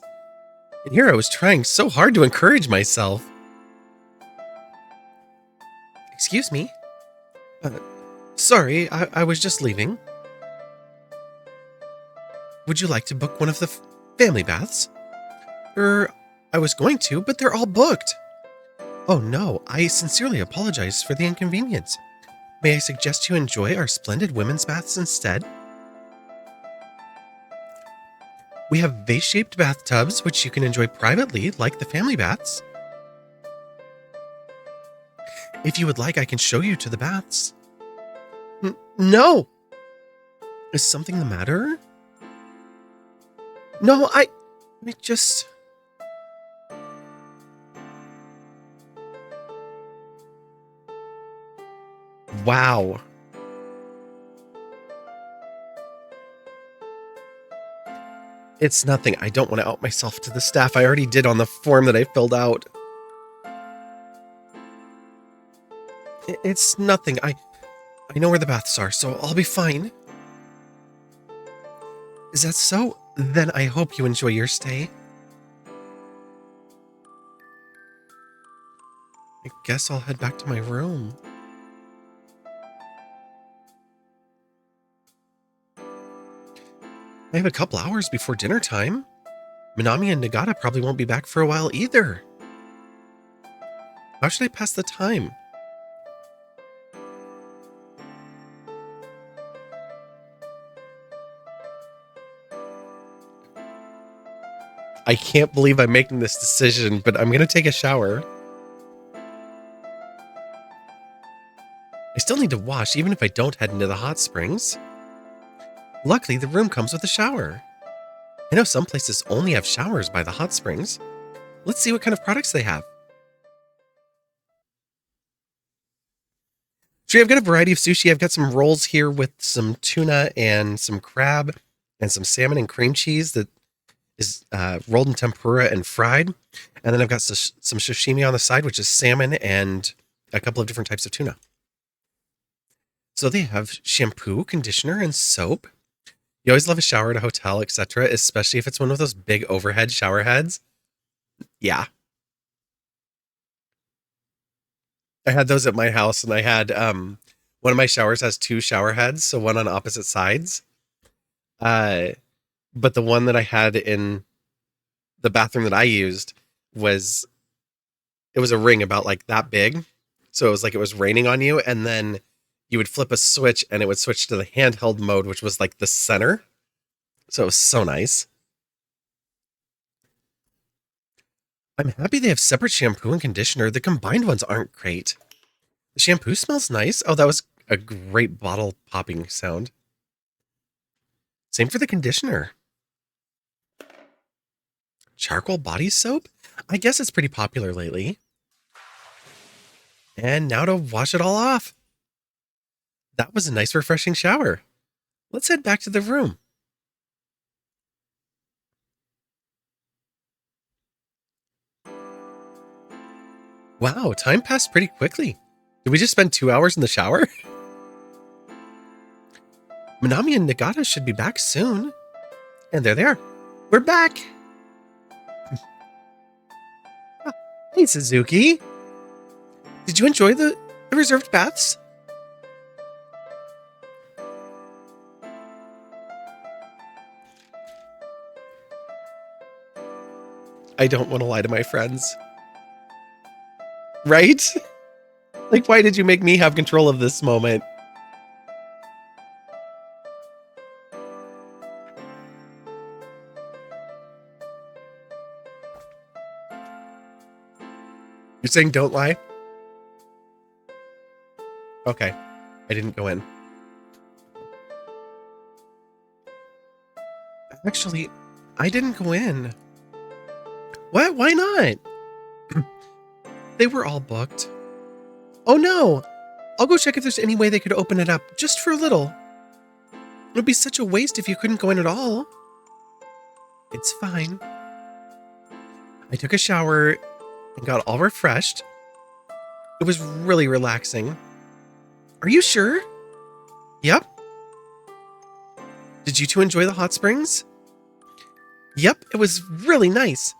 And here I was trying so hard to encourage myself. Excuse me? Sorry, I was just leaving. Would you like to book one of the family baths? I was going to, but they're all booked. Oh no, I sincerely apologize for the inconvenience. May I suggest you enjoy our splendid women's baths instead? We have vase-shaped bathtubs, which you can enjoy privately, like the family baths. If you would like, I can show you to the baths. No! Is something the matter? No, I just... Wow. It's nothing. I don't want to out myself to the staff. I already did on the form that I filled out. It's nothing. I know where the baths are, so I'll be fine. Is that so? Then I hope you enjoy your stay. I guess I'll head back to my room. I have a couple hours before dinner time. Minami and Nagata probably won't be back for a while either. How should I pass the time? I can't believe I'm making this decision, but I'm going to take a shower. I still need to wash, even if I don't head into the hot springs. Luckily, the room comes with a shower. I know some places only have showers by the hot springs. Let's see what kind of products they have. So I've got a variety of sushi. I've got some rolls here with some tuna and some crab and some salmon and cream cheese that is rolled in tempura and fried. And then I've got some sashimi on the side, which is salmon and a couple of different types of tuna. So they have shampoo, conditioner, and soap. You always love a shower at a hotel, etc., especially if it's one of those big overhead shower heads. Yeah. I had those at my house, and I had one of my showers has two shower heads, so one on opposite sides. Uh but the one that I had in the bathroom that I used was it was a ring about like that big. So it was like it was raining on you, and then you would flip a switch and it would switch to the handheld mode, which was like the center. So it was so nice. I'm happy they have separate shampoo and conditioner. The combined ones aren't great. The shampoo smells nice. Oh, that was a great bottle popping sound. Same for the conditioner. Charcoal body soap? I guess it's pretty popular lately. And now to wash it all off. That was a nice, refreshing shower. Let's head back to the room. Wow, time passed pretty quickly. Did we just spend 2 hours in the shower? Minami and Nagata should be back soon. And there they are. We're back. Hey, Suzuki. Did you enjoy the reserved baths? I don't want to lie to my friends. Right? Like, why did you make me have control of this moment? You're saying don't lie? Okay. I didn't go in. Actually, I didn't go in. What? Why not? They were all booked. Oh no! I'll go check if there's any way they could open it up, just for a little. It would be such a waste if you couldn't go in at all. It's fine. I took a shower and got all refreshed. It was really relaxing. Are you sure? Yep. Did you two enjoy the hot springs? Yep, it was really nice.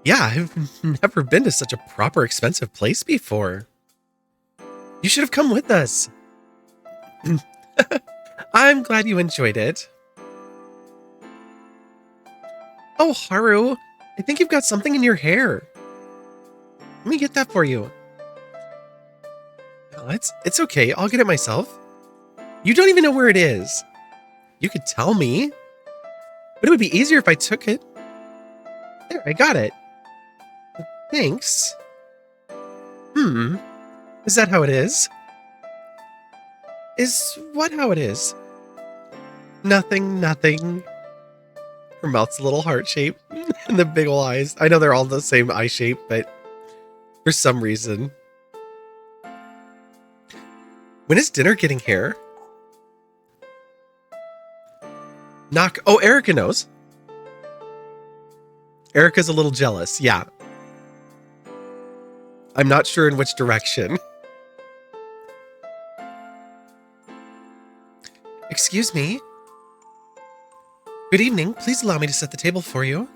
Yeah, I've never been to such a proper expensive place before. You should have come with us. I'm glad you enjoyed it. Oh, Haru, I think you've got something in your hair. Let me get that for you. No, it's okay. I'll get it myself. You don't even know where it is. You could tell me. But it would be easier if I took it. There, I got it. Thanks. Is that how it is? Is what how it is? Nothing, nothing. Her mouth's a little heart shape. And the big ol' eyes. I know they're all the same eye shape, but for some reason. When is dinner getting here? Knock. Oh, Erika knows. Erika's a little jealous. Yeah. I'm not sure in which direction. Excuse me. Good evening. Please allow me to set the table for you.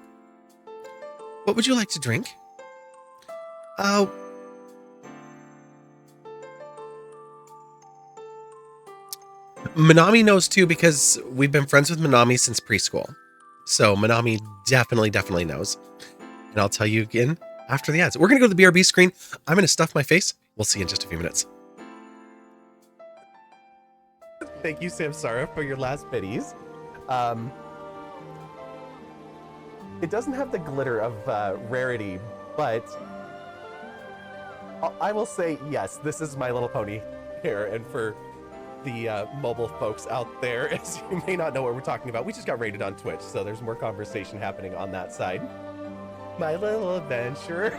What would you like to drink? Minami knows too because we've been friends with Minami since preschool. So Minami definitely knows. And I'll tell you again after the ads. We're going to go to the BRB screen. I'm going to stuff my face. We'll see you in just a few minutes. Thank you, Samsara, for your last biddies. It doesn't have the glitter of rarity, but I will say, yes, this is My Little Pony here. And for the mobile folks out there, as you may not know what we're talking about, we just got rated on Twitch, so there's more conversation happening on that side. My Little Adventurer.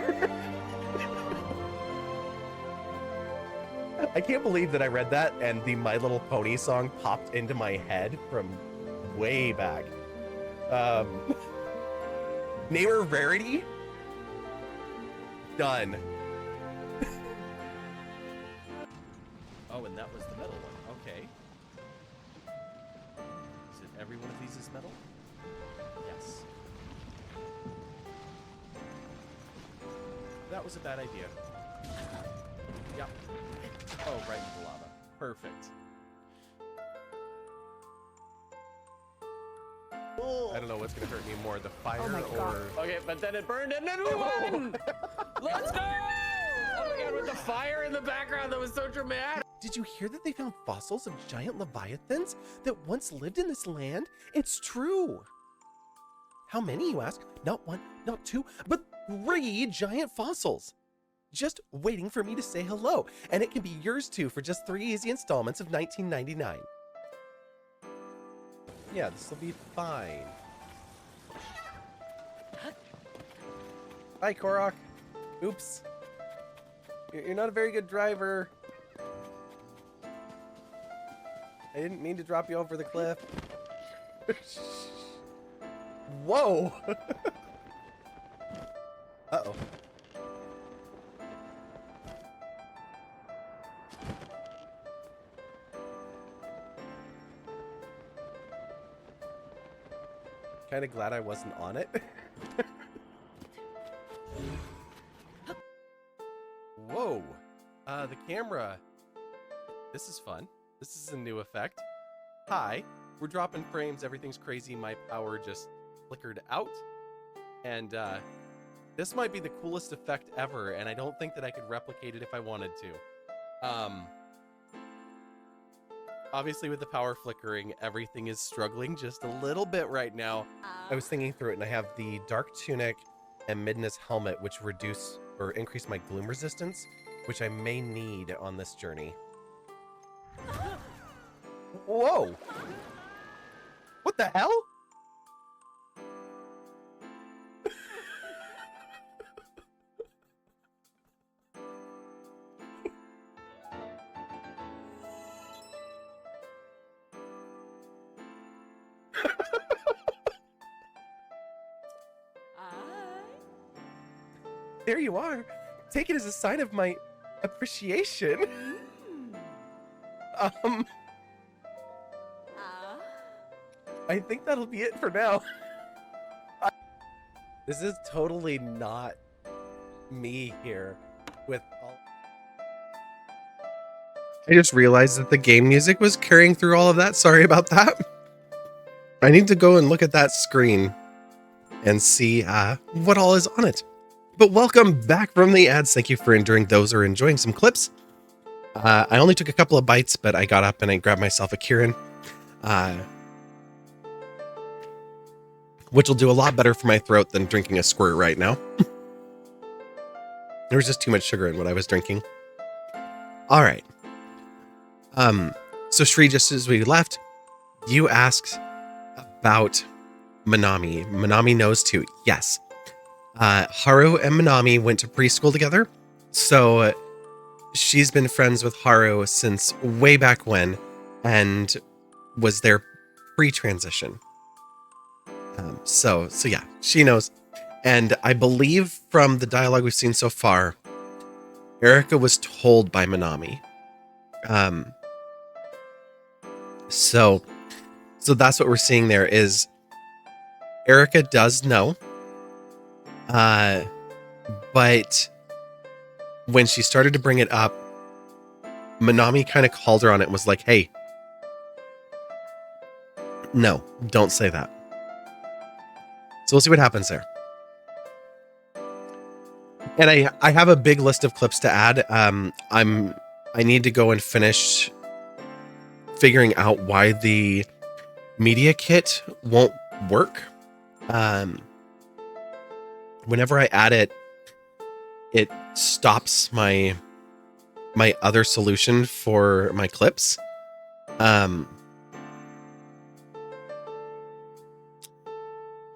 I can't believe that I read that and the My Little Pony song popped into my head from way back. Name her Rarity? Done. Oh, and that was the middle one. Okay. Every one of these is metal? Yes. That was a bad idea. Yep. Oh, right into the lava. Perfect. I don't know what's gonna hurt me more, the fire or... Okay, but then it burned and then we won! Let's go! Oh my god, with the fire in the background, that was so dramatic! Did you hear that they found fossils of giant leviathans that once lived in this land? It's true! How many, you ask? Not one, not two, but 3 giant fossils! Just waiting for me to say hello, and it can be yours too for just 3 easy installments of $19.99. Yeah, this will be fine. Hi, Korok. Oops. You're not a very good driver. I didn't mean to drop you over the cliff. Whoa! Uh-oh. Kind of glad I wasn't on it. Whoa. The camera. This is fun. This is a new effect. Hi. We're dropping frames. Everything's crazy. My power just flickered out. And this might be the coolest effect ever, and I don't think that I could replicate it if I wanted to. Obviously, with the power flickering, everything is struggling just a little bit right now. I was thinking through it, and I have the Dark Tunic and Midness Helmet, which reduce or increase my gloom resistance, which I may need on this journey. Whoa! What the hell? There you are. Take it as a sign of my appreciation. I think that'll be it for now. This is totally not me here with all... I just realized that the game music was carrying through all of that. Sorry about that. I need to go and look at that screen and see what all is on it. But welcome back from the ads. Thank you for enduring those or enjoying some clips. I only took a couple of bites, but I got up and I grabbed myself a Kirin, which will do a lot better for my throat than drinking a squirt right now. There was just too much sugar in what I was drinking. All right. So Shri, just as we left, you asked about Minami. Minami knows too. Yes. Haru and Minami went to preschool together. So she's been friends with Haru since way back when and was there pre-transition. So yeah, she knows. And I believe from the dialogue we've seen so far, Erika was told by Minami. So that's what we're seeing there is Erika does know. But when she started to bring it up, Minami kind of called her on it and was like, hey, no, don't say that. So we'll see what happens there. And I have a big list of clips to add. I need to go and finish figuring out why the media kit won't work. Whenever I add it, it stops my other solution for my clips.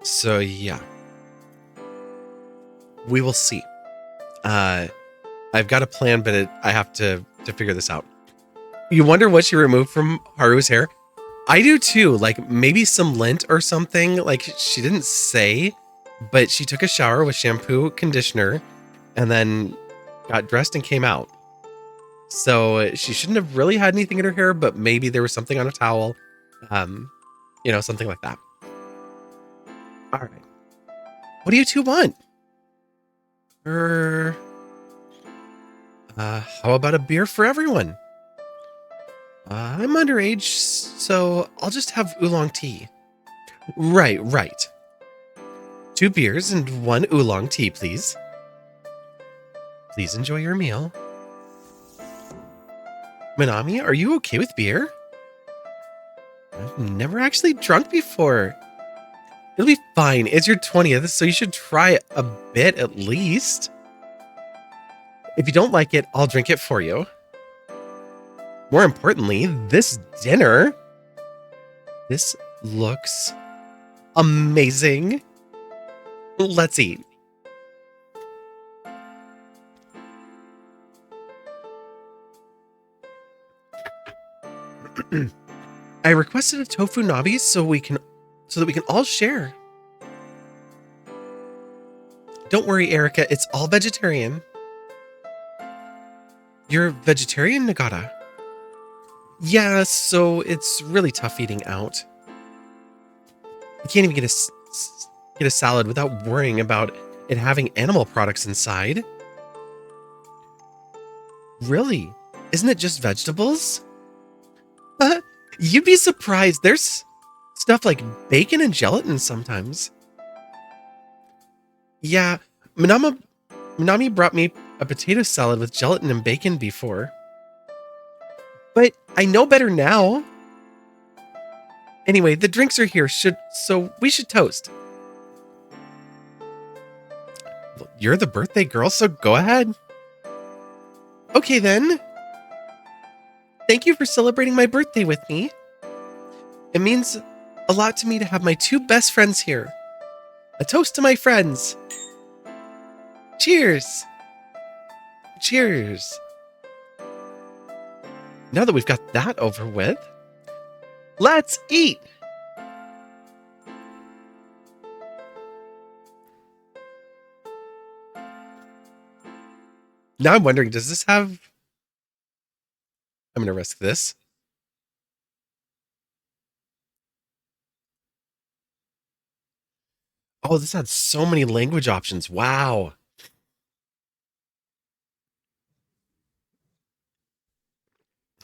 So yeah, we will see. I've got a plan, but I have to figure this out. You wonder what she removed from Haru's hair? I do too. Like maybe some lint or something. Like she didn't say, but she took a shower with shampoo, conditioner, and then got dressed and came out. So she shouldn't have really had anything in her hair, but maybe there was something on a towel. Something like that. All right. What do you two want? How about a beer for everyone? I'm underage, so I'll just have oolong tea. Right. 2 beers and 1 oolong tea, please. Please enjoy your meal. Minami, are you okay with beer? I've never actually drunk before. It'll be fine. It's your 20th, so you should try a bit at least. If you don't like it, I'll drink it for you. More importantly, this dinner. This looks amazing. Let's eat. I requested a tofu nabe so that we can all share. Don't worry, Erika, it's all vegetarian. You're vegetarian, Nagata? Yeah, so it's really tough eating out. You can't even get a salad without worrying about it having animal products inside. Really? Isn't it just vegetables? You'd be surprised. There's stuff like bacon and gelatin sometimes. Yeah, Minami brought me a potato salad with gelatin and bacon before. But I know better now. Anyway, the drinks are here, so we should toast. You're the birthday girl, so go ahead. Okay then. Thank you for celebrating my birthday with me. It means a lot to me to have my 2 best friends here. A toast to my friends. Cheers. Cheers. Now that we've got that over with, let's eat. Now I'm wondering, does this have... I'm going to risk this. Oh, this had so many language options. Wow.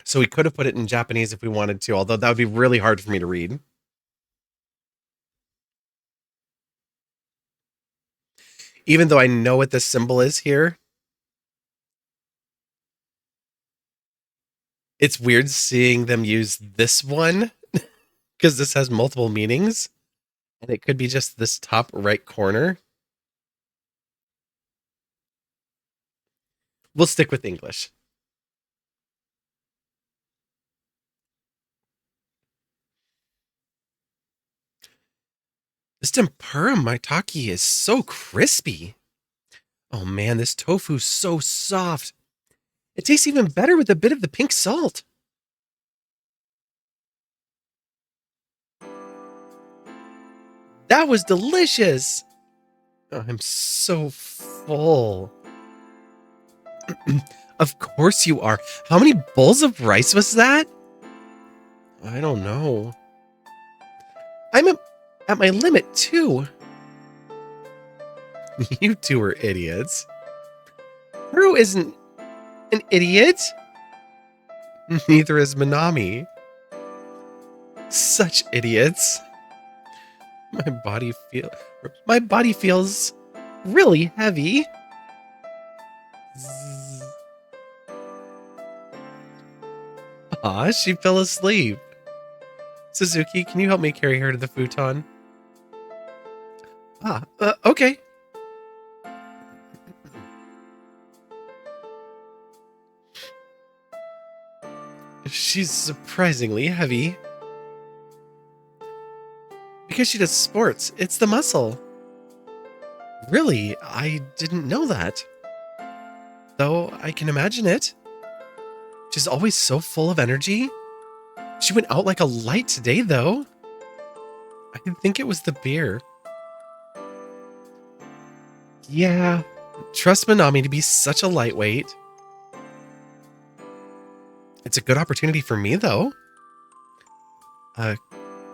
So we could have put it in Japanese if we wanted to, although that would be really hard for me to read. Even though I know what this symbol is here. It's weird seeing them use this one because this has multiple meanings. And it could be just this top right corner. We'll stick with English. This tempura maitake is so crispy. Oh man, this tofu's so soft. It tastes even better with a bit of the pink salt. That was delicious. Oh, I'm so full. Of course you are. How many bowls of rice was that? I don't know. I'm at my limit too. You two are idiots. Haru isn't an idiot. Neither is Minami. Such idiots. My body feels really heavy. Aw, she fell asleep. Suzuki, can you help me carry her to the futon? Okay. She's surprisingly heavy. Because she does sports. It's the muscle. Really? I didn't know that. Though I can imagine it. She's always so full of energy. She went out like a light today, though. I think it was the beer. Yeah, trust Minami to be such a lightweight. It's a good opportunity for me, though.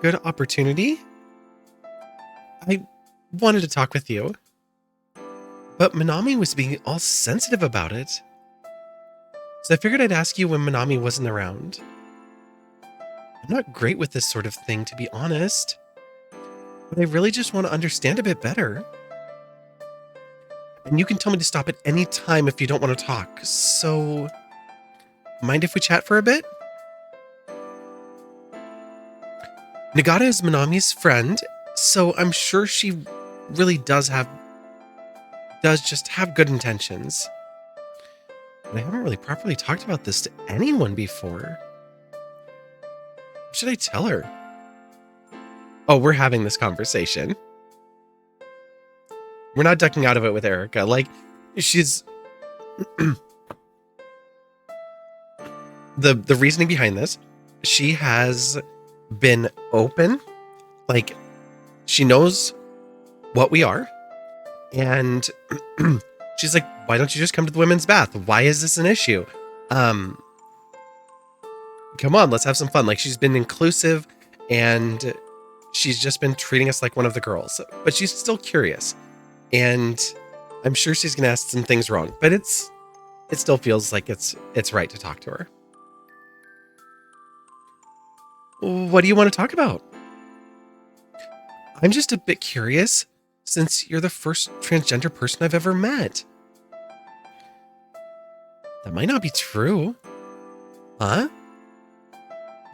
good opportunity. I wanted to talk with you, but Minami was being all sensitive about it. So I figured I'd ask you when Minami wasn't around. I'm not great with this sort of thing, to be honest, but I really just want to understand a bit better. And you can tell me to stop at any time if you don't want to talk. So, mind if we chat for a bit? Nagata is Minami's friend, so I'm sure she really does just have good intentions. But I haven't really properly talked about this to anyone before. What should I tell her? Oh, we're having this conversation. We're not ducking out of it with Erika. Like, she's... the reasoning behind this, she has been open. Like, she knows what we are. And she's like, why don't you just come to the women's bath? Why is this an issue? Come on, let's have some fun. Like, she's been inclusive and she's just been treating us like one of the girls. But she's still curious. And I'm sure she's going to ask some things wrong. But it still feels like it's right to talk to her. What do you want to talk about? I'm just a bit curious since you're the first transgender person I've ever met. That might not be true. Huh?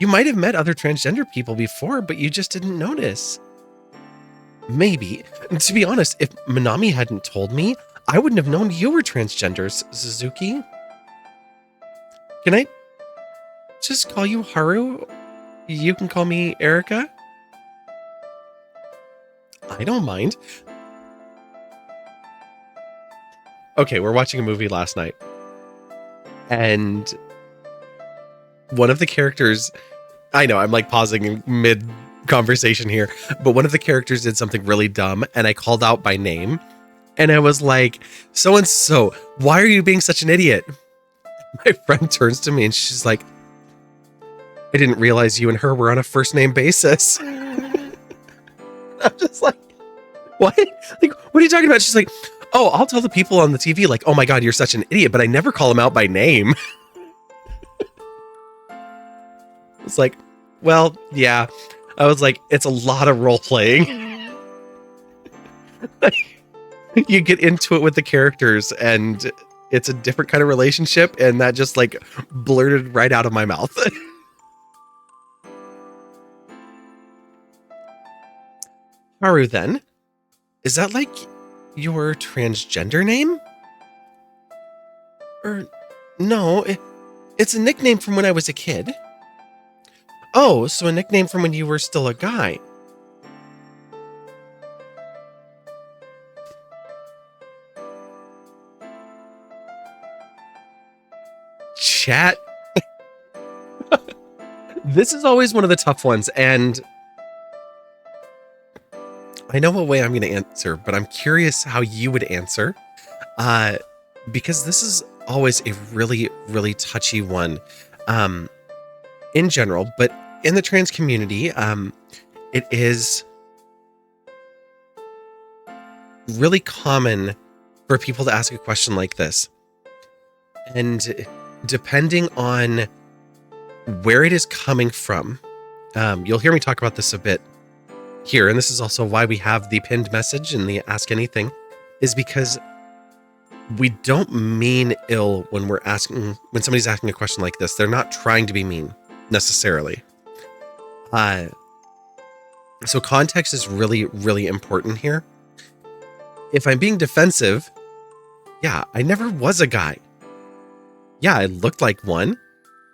You might have met other transgender people before, but you just didn't notice. Maybe. And to be honest, if Minami hadn't told me, I wouldn't have known you were transgenders, Suzuki. Can I just call you Haru? You can call me Erika. I don't mind. Okay, we're watching a movie last night. And one of the characters, I know I'm like pausing mid conversation here, but one of the characters did something really dumb and I called out by name. And I was like, so-and-so, why are you being such an idiot? My friend turns to me and she's like, I didn't realize you and her were on a first name basis. I'm just like, what? Like, what are you talking about? She's like, oh, I'll tell the people on the TV, like, oh my God, you're such an idiot, but I never call them out by name. It's like, well, yeah. I was like, it's a lot of role playing. You get into it with the characters and it's a different kind of relationship, and that just like blurted right out of my mouth. Haru, then, is that like your transgender name? Or no, it's a nickname from when I was a kid. Oh, so a nickname from when you were still a guy. Chat. This is always one of the tough ones, and I know what way I'm going to answer, but I'm curious how you would answer, because this is always a really, really touchy one in general, but in the trans community, it is really common for people to ask a question like this. And depending on where it is coming from, you'll hear me talk about this a bit here, and this is also why we have the pinned message and the ask anything, is because we don't mean ill when somebody's asking a question like this. They're not trying to be mean necessarily. So context is really, really important here. If I'm being defensive, yeah, I never was a guy. Yeah, I looked like one.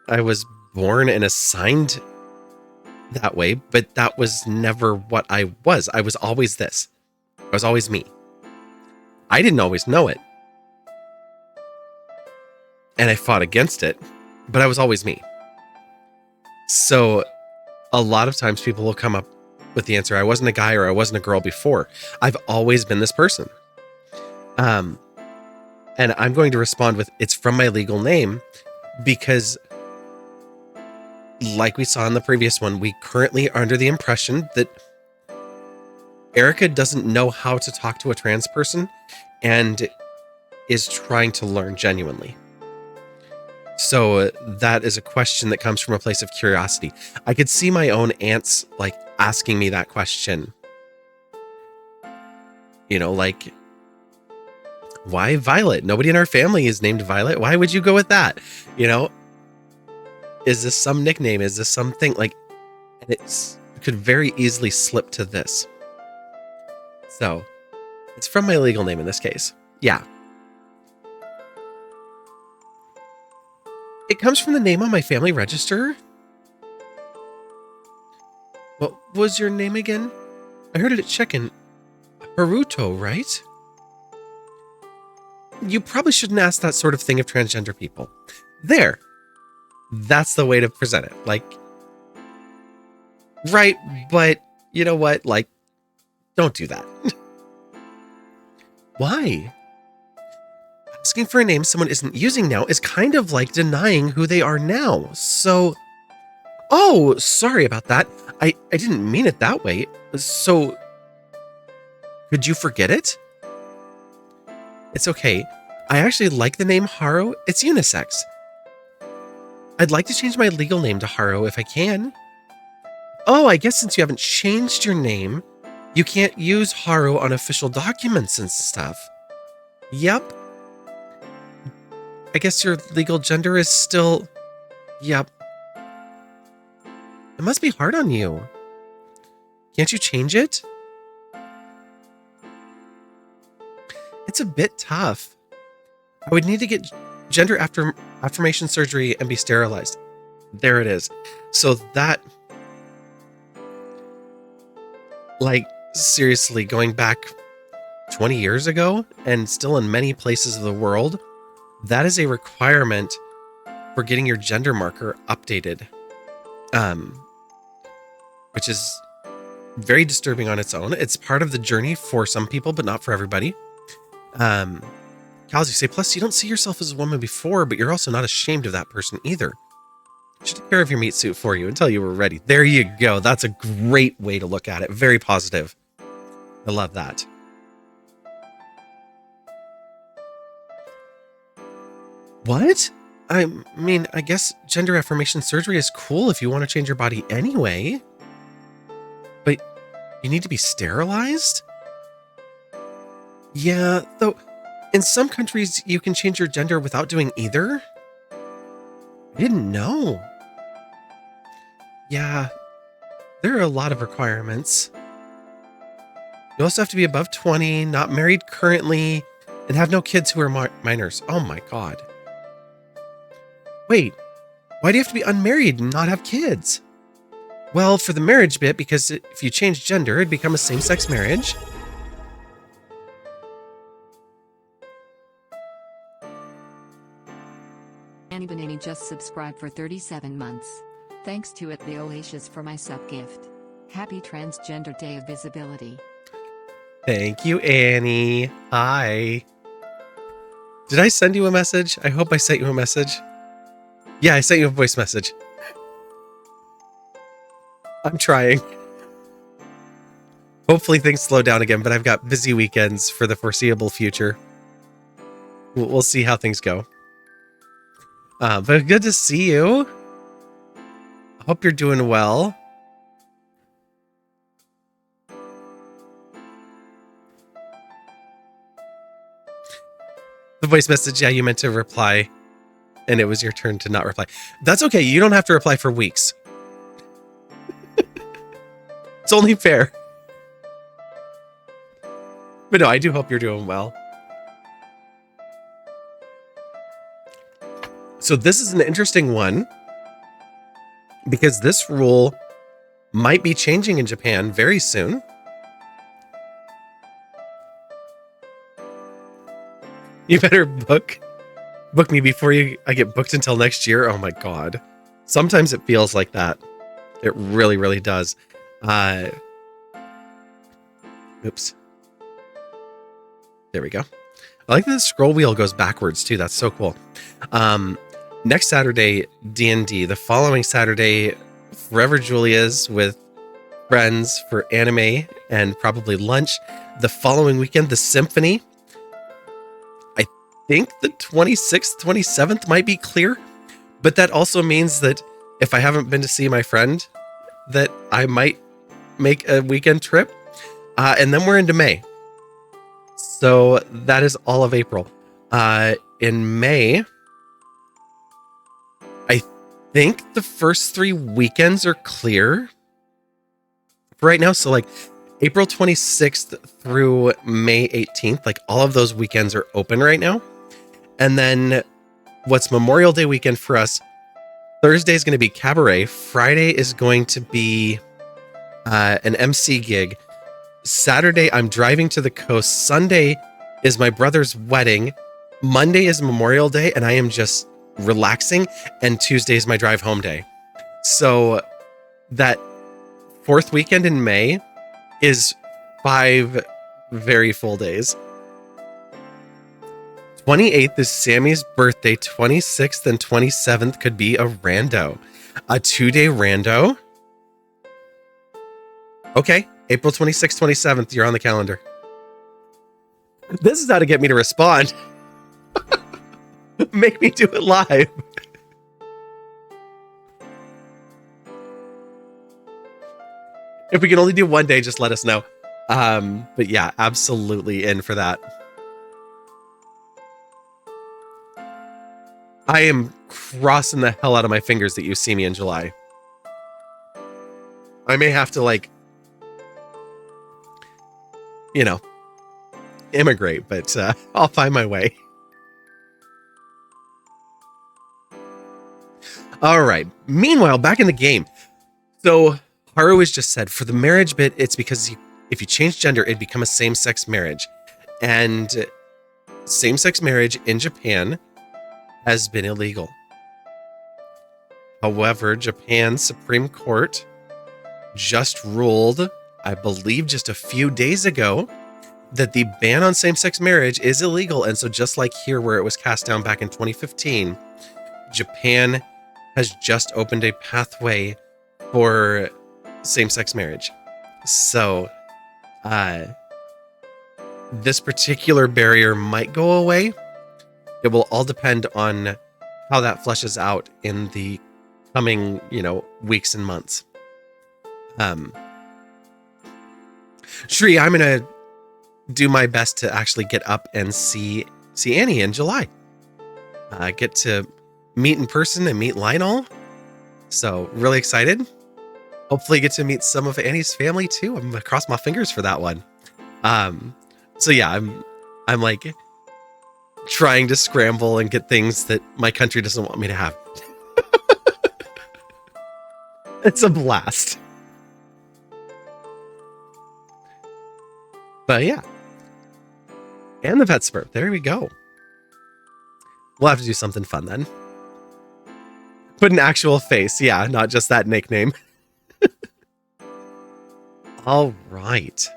I was born and assigned that way, but that was never what I was. I was always this. I was always me. I didn't always know it. And I fought against it, but I was always me. So a lot of times people will come up with the answer, I wasn't a guy or I wasn't a girl before. I've always been this person. And I'm going to respond with, it's from my legal name, because like we saw in the previous one, we currently are under the impression that Erika doesn't know how to talk to a trans person and is trying to learn genuinely. So that is a question that comes from a place of curiosity. I could see my own aunts like asking me that question. You know, like, why Violet? Nobody in our family is named Violet. Why would you go with that? You know, is this some nickname? Is this something like, and it could very easily slip to this. So it's from my legal name in this case. Yeah. It comes from the name on my family register. What was your name again? I heard it at check-in. Haruto, right? You probably shouldn't ask that sort of thing of transgender people. There. That's the way to present it. Like, right, but you know what? Like, don't do that. Why? Asking for a name someone isn't using now is kind of like denying who they are now. So, oh, sorry about that. I didn't mean it that way. So, could you forget it? It's okay. I actually like the name Haru. It's unisex. I'd like to change my legal name to Haru if I can. Oh, I guess since you haven't changed your name, you can't use Haru on official documents and stuff. Yep. I guess your legal gender is still... Yep. It must be hard on you. Can't you change it? It's a bit tough. I would need to get gender affirmation surgery and be sterilized. There it is. So that... Like, seriously, going back 20 years ago and still in many places of the world, that is a requirement for getting your gender marker updated. Which is very disturbing on its own. It's part of the journey for some people, but not for everybody. Kals, you say, plus you don't see yourself as a woman before, but you're also not ashamed of that person either. She took care of your meat suit for you until you were ready. There you go. That's a great way to look at it. Very positive. I love that. What? I mean, I guess gender affirmation surgery is cool if you want to change your body anyway. But you need to be sterilized? Yeah, though in some countries you can change your gender without doing either. I didn't know. Yeah, there are a lot of requirements. You also have to be above 20, not married currently, and have no kids who are minors. Oh my god. Wait, why do you have to be unmarried and not have kids? Well, for the marriage bit, because if you change gender, it'd become a same-sex marriage. Minami just subscribed for 37 months. Thanks to the Oasis for my sub gift. Happy Transgender Day of Visibility. Thank you, Annie. Hi. Did I send you a message? I hope I sent you a message. Yeah, I sent you a voice message. I'm trying. Hopefully things slow down again, but I've got busy weekends for the foreseeable future. We'll see how things go. But good to see you. Hope you're doing well. The voice message, yeah, you meant to reply, and it was your turn to not reply. That's okay. You don't have to reply for weeks. It's only fair. But no, I do hope you're doing well. So this is an interesting one, because this rule might be changing in Japan very soon. You better book me before I get booked until next year. Oh my god. Sometimes it feels like that. It really, really does. Oops. There we go. I like that the scroll wheel goes backwards too. That's so cool. Next Saturday, D&D. The following Saturday, Forever Julia's with friends for anime and probably lunch. The following weekend, the symphony. I think the 26th, 27th might be clear, but that also means that if I haven't been to see my friend, that I might make a weekend trip. And then we're into May. So that is all of April. In May, I think the first 3 weekends are clear for right now. So like April 26th through May 18th, like all of those weekends are open right now. And then what's Memorial Day weekend for us? Thursday is going to be cabaret. Friday is going to be an MC gig. Saturday, I'm driving to the coast. Sunday is my brother's wedding. Monday is Memorial Day, and I am just relaxing. And Tuesday is my drive home day. So that 4th weekend in May is 5 very full days. 28th is Sammy's birthday. 26th and 27th could be a rando. A 2-day rando. Okay, April 26th, 27th, you're on the calendar. This is how to get me to respond. Make me do it live. If we can only do one day, just let us know. But yeah, absolutely in for that. I am crossing the hell out of my fingers that you see me in July. I may have to immigrate, but I'll find my way. All right. Meanwhile, back in the game. So Haru has just said for the marriage bit, it's because if you change gender, it'd become a same-sex marriage. And same-sex marriage in Japan has been illegal. However, Japan's Supreme Court just ruled, I believe just a few days ago, that the ban on same-sex marriage is illegal. And so just like here where it was cast down back in 2015, Japan has just opened a pathway for same-sex marriage. So this particular barrier might go away. It will all depend on how that fleshes out in the coming, weeks and months. Shri, I'm going to do my best to actually get up and see Annie in July. Get to meet in person and meet Lionel. So really excited. Hopefully get to meet some of Annie's family too. I'm gonna cross my fingers for that one. So yeah, I'm like trying to scramble and get things that my country doesn't want me to have. It's a blast. But yeah. And the PetSmurf. There we go. We'll have to do something fun then. Put an actual face. Yeah, not just that nickname. All right.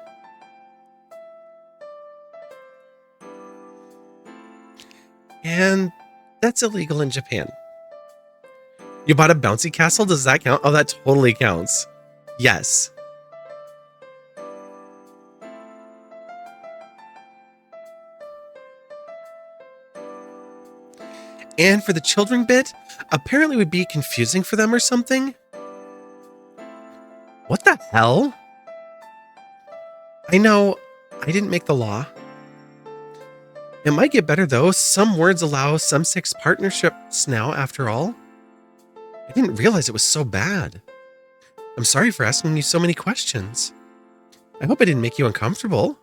And that's illegal in Japan. You bought a bouncy castle? Does that count? Oh, that totally counts. Yes. And for the children bit, apparently would be confusing for them or something. What the hell? I know I didn't make the law. It might get better though. Some words allow same-sex partnerships now, after all. I didn't realize it was so bad. I'm sorry for asking you so many questions. I hope I didn't make you uncomfortable.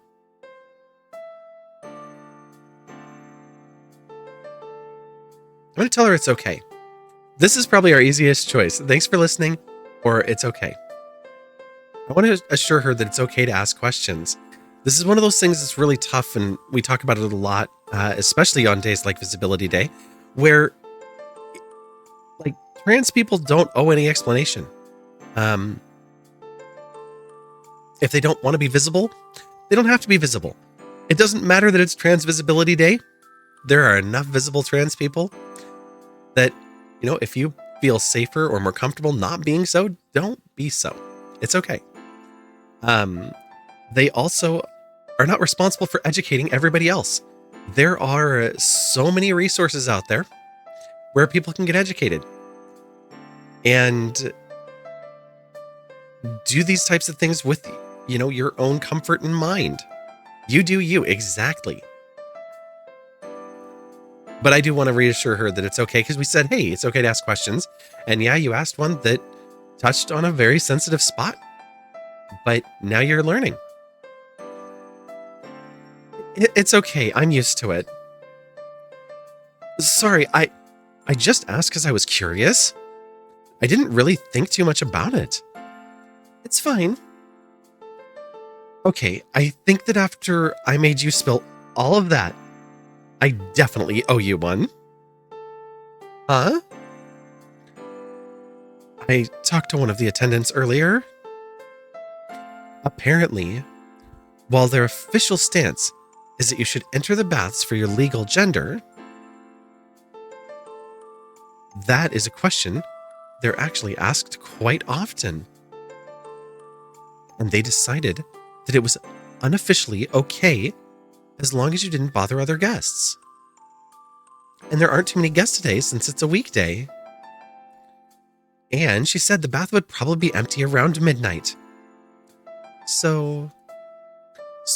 I'm going to tell her it's okay. This is probably our easiest choice. Thanks for listening, or it's okay. I want to assure her that it's okay to ask questions. This is one of those things that's really tough, and we talk about it a lot, especially on days like Visibility Day, where trans people don't owe any explanation. If they don't want to be visible, they don't have to be visible. It doesn't matter that it's Trans Visibility Day. There are enough visible trans people that if you feel safer or more comfortable not being so, don't be so. It's okay. They also are not responsible for educating everybody else. There are so many resources out there where people can get educated and do these types of things with, your own comfort in mind. You do you, exactly. But I do want to reassure her that it's okay, because we said, hey, it's okay to ask questions. And yeah, you asked one that touched on a very sensitive spot, but now you're learning. It's okay. I'm used to it. Sorry, I just asked because I was curious. I didn't really think too much about it. It's fine. Okay, I think that after I made you spill all of that, I definitely owe you one. Huh? I talked to one of the attendants earlier. Apparently, while their official stance is that you should enter the baths for your legal gender, that is a question they're actually asked quite often. And they decided that it was unofficially okay as long as you didn't bother other guests. And there aren't too many guests today since it's a weekday. And she said the bath would probably be empty around midnight. So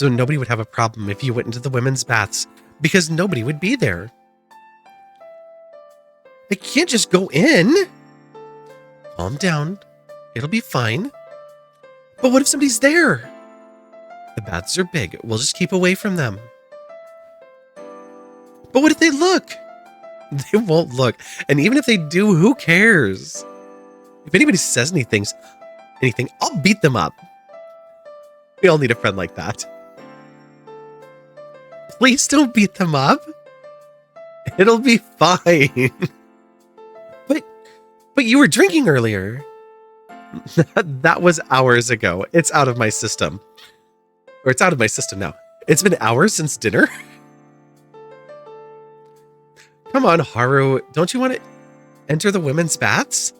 nobody would have a problem if you went into the women's baths, because nobody would be there. I can't just go in. Calm down. It'll be fine. But what if somebody's there? The baths are big. We'll just keep away from them. But what if they look? They won't look. And even if they do, who cares? If anybody says anything, I'll beat them up. We all need a friend like that. Please don't beat them up. It'll be fine. But you were drinking earlier. That was hours ago. It's out of my system. Or it's out of my system now. It's been hours since dinner. Come on, Haru. Don't you want to enter the women's baths?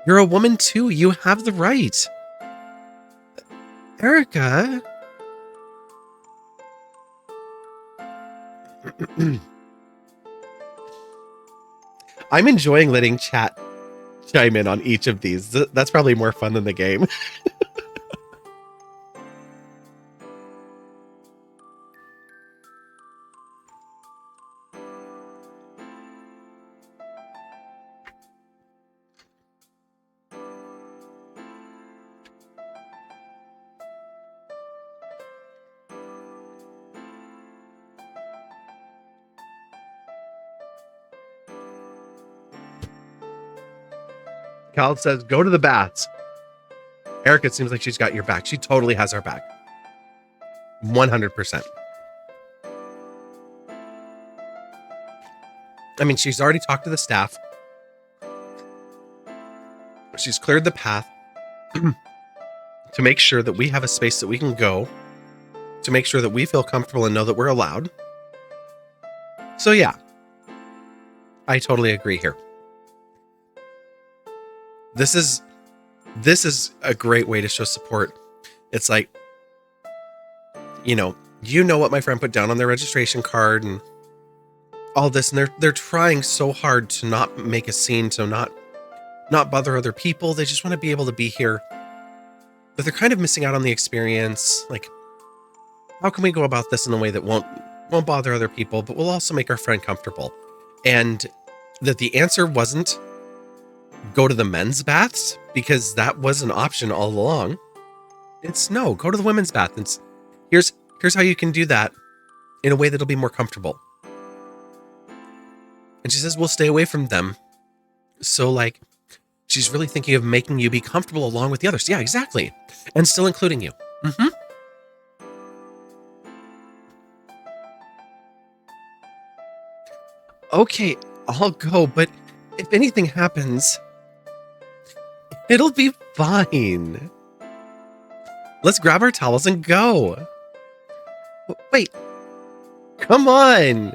You're a woman too. You have the right. Erika. I'm enjoying letting chat chime in on each of these. That's probably more fun than the game. Cal says, go to the baths. Erika, it seems like she's got your back. She totally has our back. 100%. I mean, she's already talked to the staff. She's cleared the path to make sure that we have a space that we can go, to make sure that we feel comfortable and know that we're allowed. So yeah, I totally agree here. This is a great way to show support. It's like, you know what my friend put down on their registration card and all this, and they're trying so hard to not make a scene, to not bother other people. They just want to be able to be here, but they're kind of missing out on the experience. Like, how can we go about this in a way that won't bother other people, but will also make our friend comfortable? And that the answer wasn't go to the men's baths, because that was an option all along. It's no, go to the women's bath. It's here's how you can do that in a way that'll be more comfortable. And she says, we'll stay away from them. So like, she's really thinking of making you be comfortable along with the others. Yeah, exactly. And still including you. Mm-hmm. Okay, I'll go, but if anything happens, it'll be fine. Let's grab our towels and go. Wait. Come on.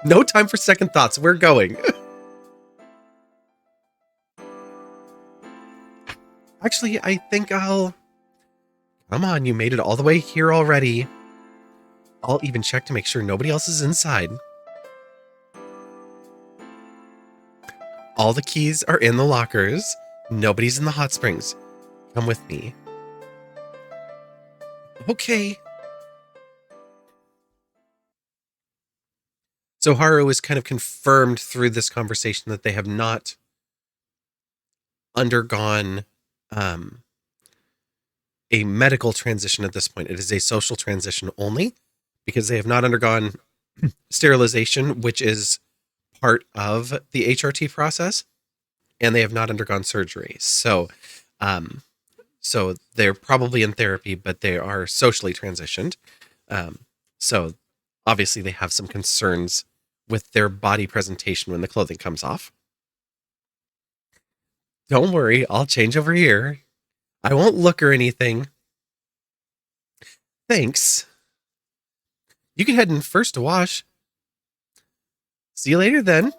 No time for second thoughts. We're going. Actually, I think I'll... Come on, you made it all the way here already. I'll even check to make sure nobody else is inside. All the keys are in the lockers. Nobody's in the hot springs. Come with me. Okay. So Haru is kind of confirmed through this conversation that they have not undergone a medical transition at this point. It is a social transition only because they have not undergone sterilization, which is part of the HRT process, and they have not undergone surgery. So they're probably in therapy, but they are socially transitioned. So obviously they have some concerns with their body presentation when the clothing comes off. Don't worry, I'll change over here. I won't look or anything. Thanks. You can head in first to wash. See you later then.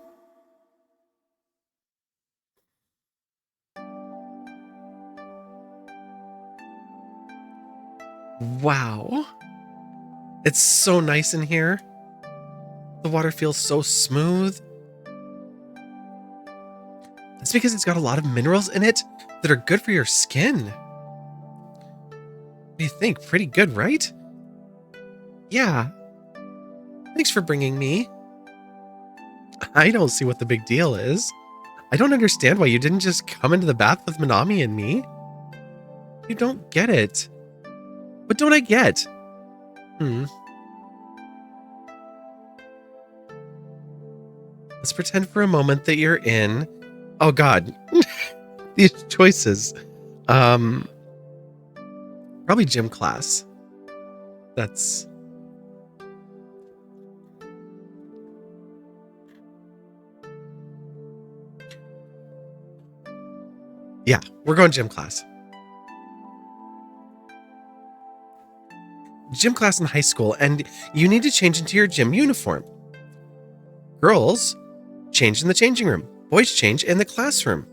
Wow. It's so nice in here. The water feels so smooth. That's because it's got a lot of minerals in it that are good for your skin. What do you think? Pretty good, right? Yeah. Thanks for bringing me. I don't see what the big deal is. I don't understand why you didn't just come into the bath with Minami and me. You don't get it. What don't I get? Let's pretend for a moment that you're in... Oh God. These choices. Probably gym class. That's... Yeah, we're going gym class. Gym class in high school, and you need to change into your gym uniform. Girls, change in the changing room. Boys change in the classroom.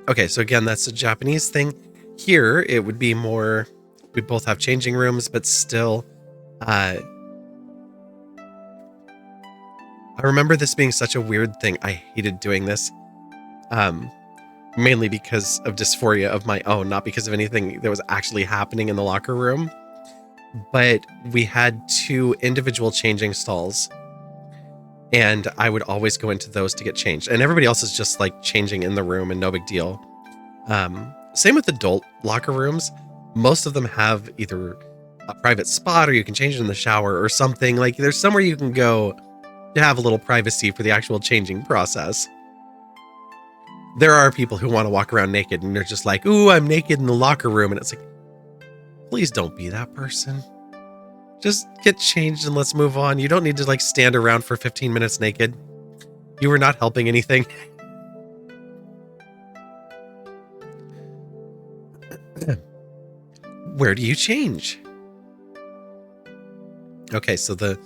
Okay, so again, that's a Japanese thing. Here, it would be more... We both have changing rooms, but still... I remember this being such a weird thing. I hated doing this. Mainly because of dysphoria of my own, not because of anything that was actually happening in the locker room. But we had 2 individual changing stalls, and I would always go into those to get changed. And everybody else is just like changing in the room and no big deal. Same with adult locker rooms. Most of them have either a private spot or you can change it in the shower or something. Like there's somewhere you can go to have a little privacy for the actual changing process. There are people who want to walk around naked and they're just like, ooh, I'm naked in the locker room. And it's like, please don't be that person. Just get changed and let's move on. You don't need to like stand around for 15 minutes naked. You were not helping anything. Where do you change? Okay, so the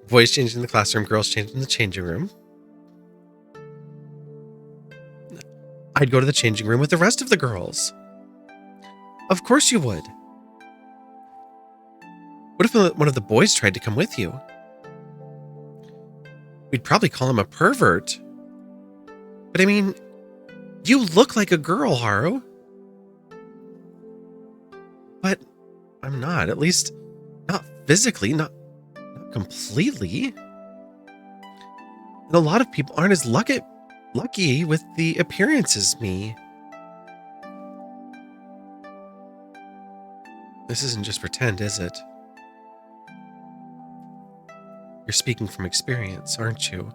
boys changed in the classroom, girls changed in the changing room. I'd go to the changing room with the rest of the girls. Of course you would. What if one of the boys tried to come with you? We'd probably call him a pervert. But I mean, you look like a girl, Haru. But I'm not, at least not physically, not completely. And a lot of people aren't as lucky with the appearance as me. This isn't just pretend, is it? You're speaking from experience, aren't you?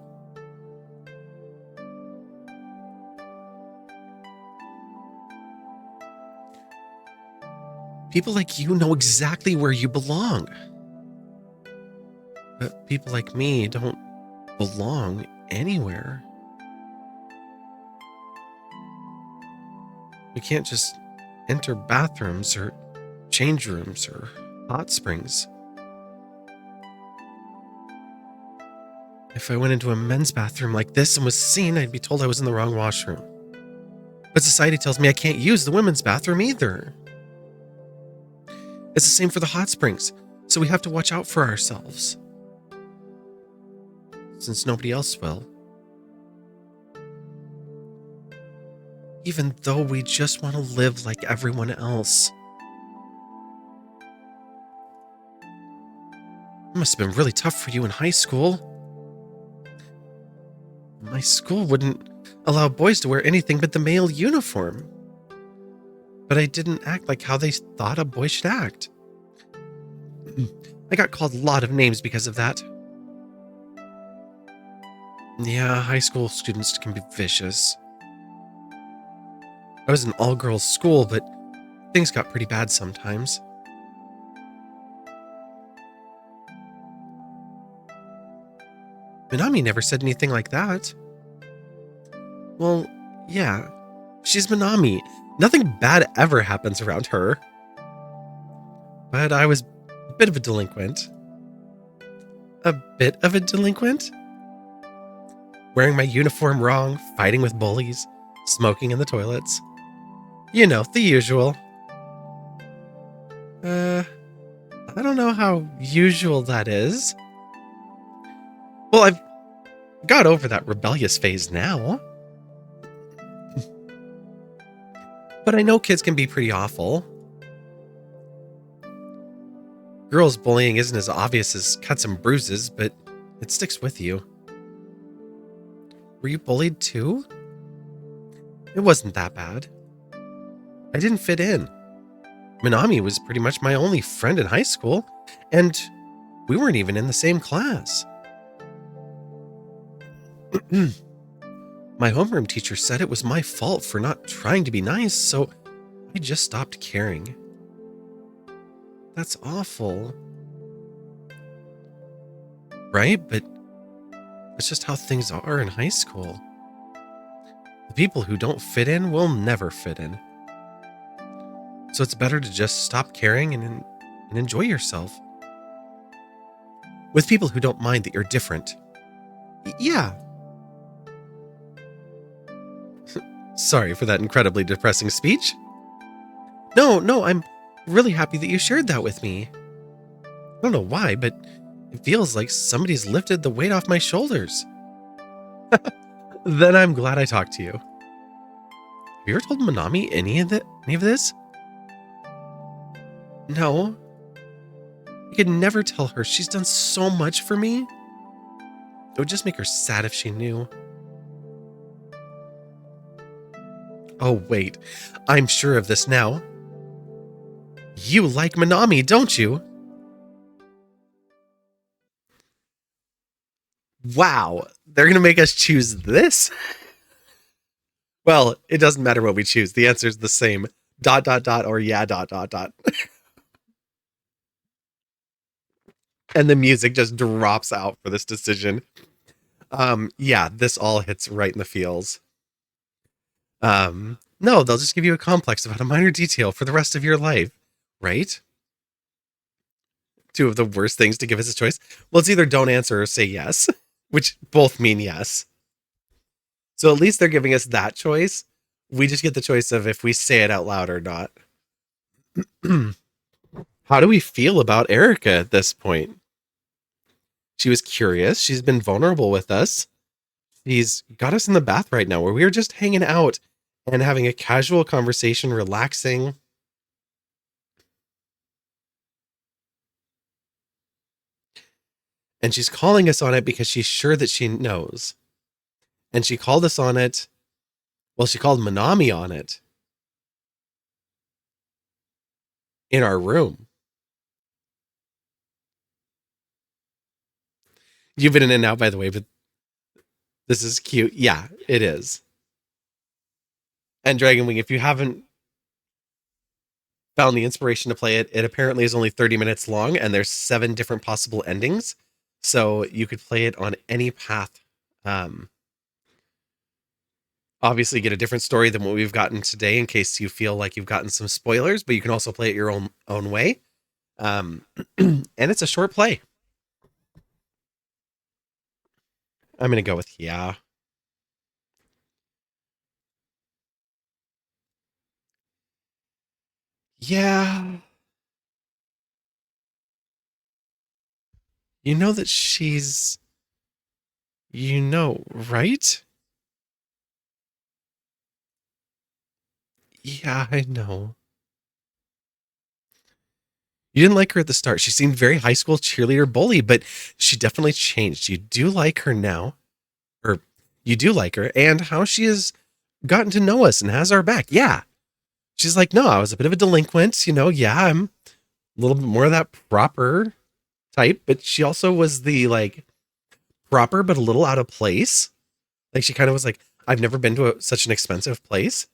People like you know exactly where you belong. But people like me don't belong anywhere. You can't just enter bathrooms or change rooms or hot springs. If I went into a men's bathroom like this and was seen, I'd be told I was in the wrong washroom. But society tells me I can't use the women's bathroom either. It's the same for the hot springs, so we have to watch out for ourselves. Since nobody else will. Even though we just want to live like everyone else. It must have been really tough for you in high school. My school wouldn't allow boys to wear anything but the male uniform. But I didn't act like how they thought a boy should act. I got called a lot of names because of that. Yeah, high school students can be vicious. I was an all-girls school, but things got pretty bad sometimes. Minami never said anything like that. Well, yeah, she's Minami. Nothing bad ever happens around her. But I was a bit of a delinquent. A bit of a delinquent? Wearing my uniform wrong, fighting with bullies, smoking in the toilets. You know, the usual. I don't know how usual that is. Well, I've got over that rebellious phase now. But I know kids can be pretty awful. Girls bullying isn't as obvious as cuts and bruises, but it sticks with you. Were you bullied too? It wasn't that bad. I didn't fit in. Minami was pretty much my only friend in high school, and we weren't even in the same class. My homeroom teacher said it was my fault for not trying to be nice, so I just stopped caring. That's awful. Right? But that's just how things are in high school. The people who don't fit in will never fit in. So it's better to just stop caring and enjoy yourself. With people who don't mind that you're different. Yeah. Sorry for that incredibly depressing speech. No, I'm really happy that you shared that with me. I don't know why, but it feels like somebody's lifted the weight off my shoulders. Then I'm glad I talked to you. Have you ever told Minami any of this? No. I could never tell her. She's done so much for me. It would just make her sad if she knew. Oh, wait. I'm sure of this now. You like Minami, don't you? Wow. They're going to make us choose this? Well, it doesn't matter what we choose. The answer is the same. ... or yeah ... And the music just drops out for this decision. Yeah, this all hits right in the feels. No, they'll just give you a complex about a minor detail for the rest of your life, right? Two of the worst things to give us a choice. Well, it's either don't answer or say yes, which both mean yes. So at least they're giving us that choice. We just get the choice of if we say it out loud or not. How do we feel about Erika at this point? She was curious. She's been vulnerable with us. She's got us in the bath right now where we were just hanging out and having a casual conversation, relaxing. And she's calling us on it because she's sure that she knows. And she called us on it. Well, she called Minami on it. In our room. You've been in and out, by the way, but this is cute. Yeah, it is. And Dragon Wing, if you haven't found the inspiration to play it, it apparently is only 30 minutes long, and there's 7 different possible endings. So you could play it on any path. Obviously, get a different story than what we've gotten today in case you feel like you've gotten some spoilers, but you can also play it your own way. And it's a short play. I'm going to go with yeah. Yeah. You know that she's, right? Yeah, I know. You didn't like her at the start. She seemed very high school cheerleader bully, but she definitely changed. You do like her now, or you do like her, and how she has gotten to know us and has our back. Yeah. She's like, no, I was a bit of a delinquent. Yeah, I'm a little bit more of that proper type, but she also was the like proper, but a little out of place. Like she kind of was like, I've never been to such an expensive place.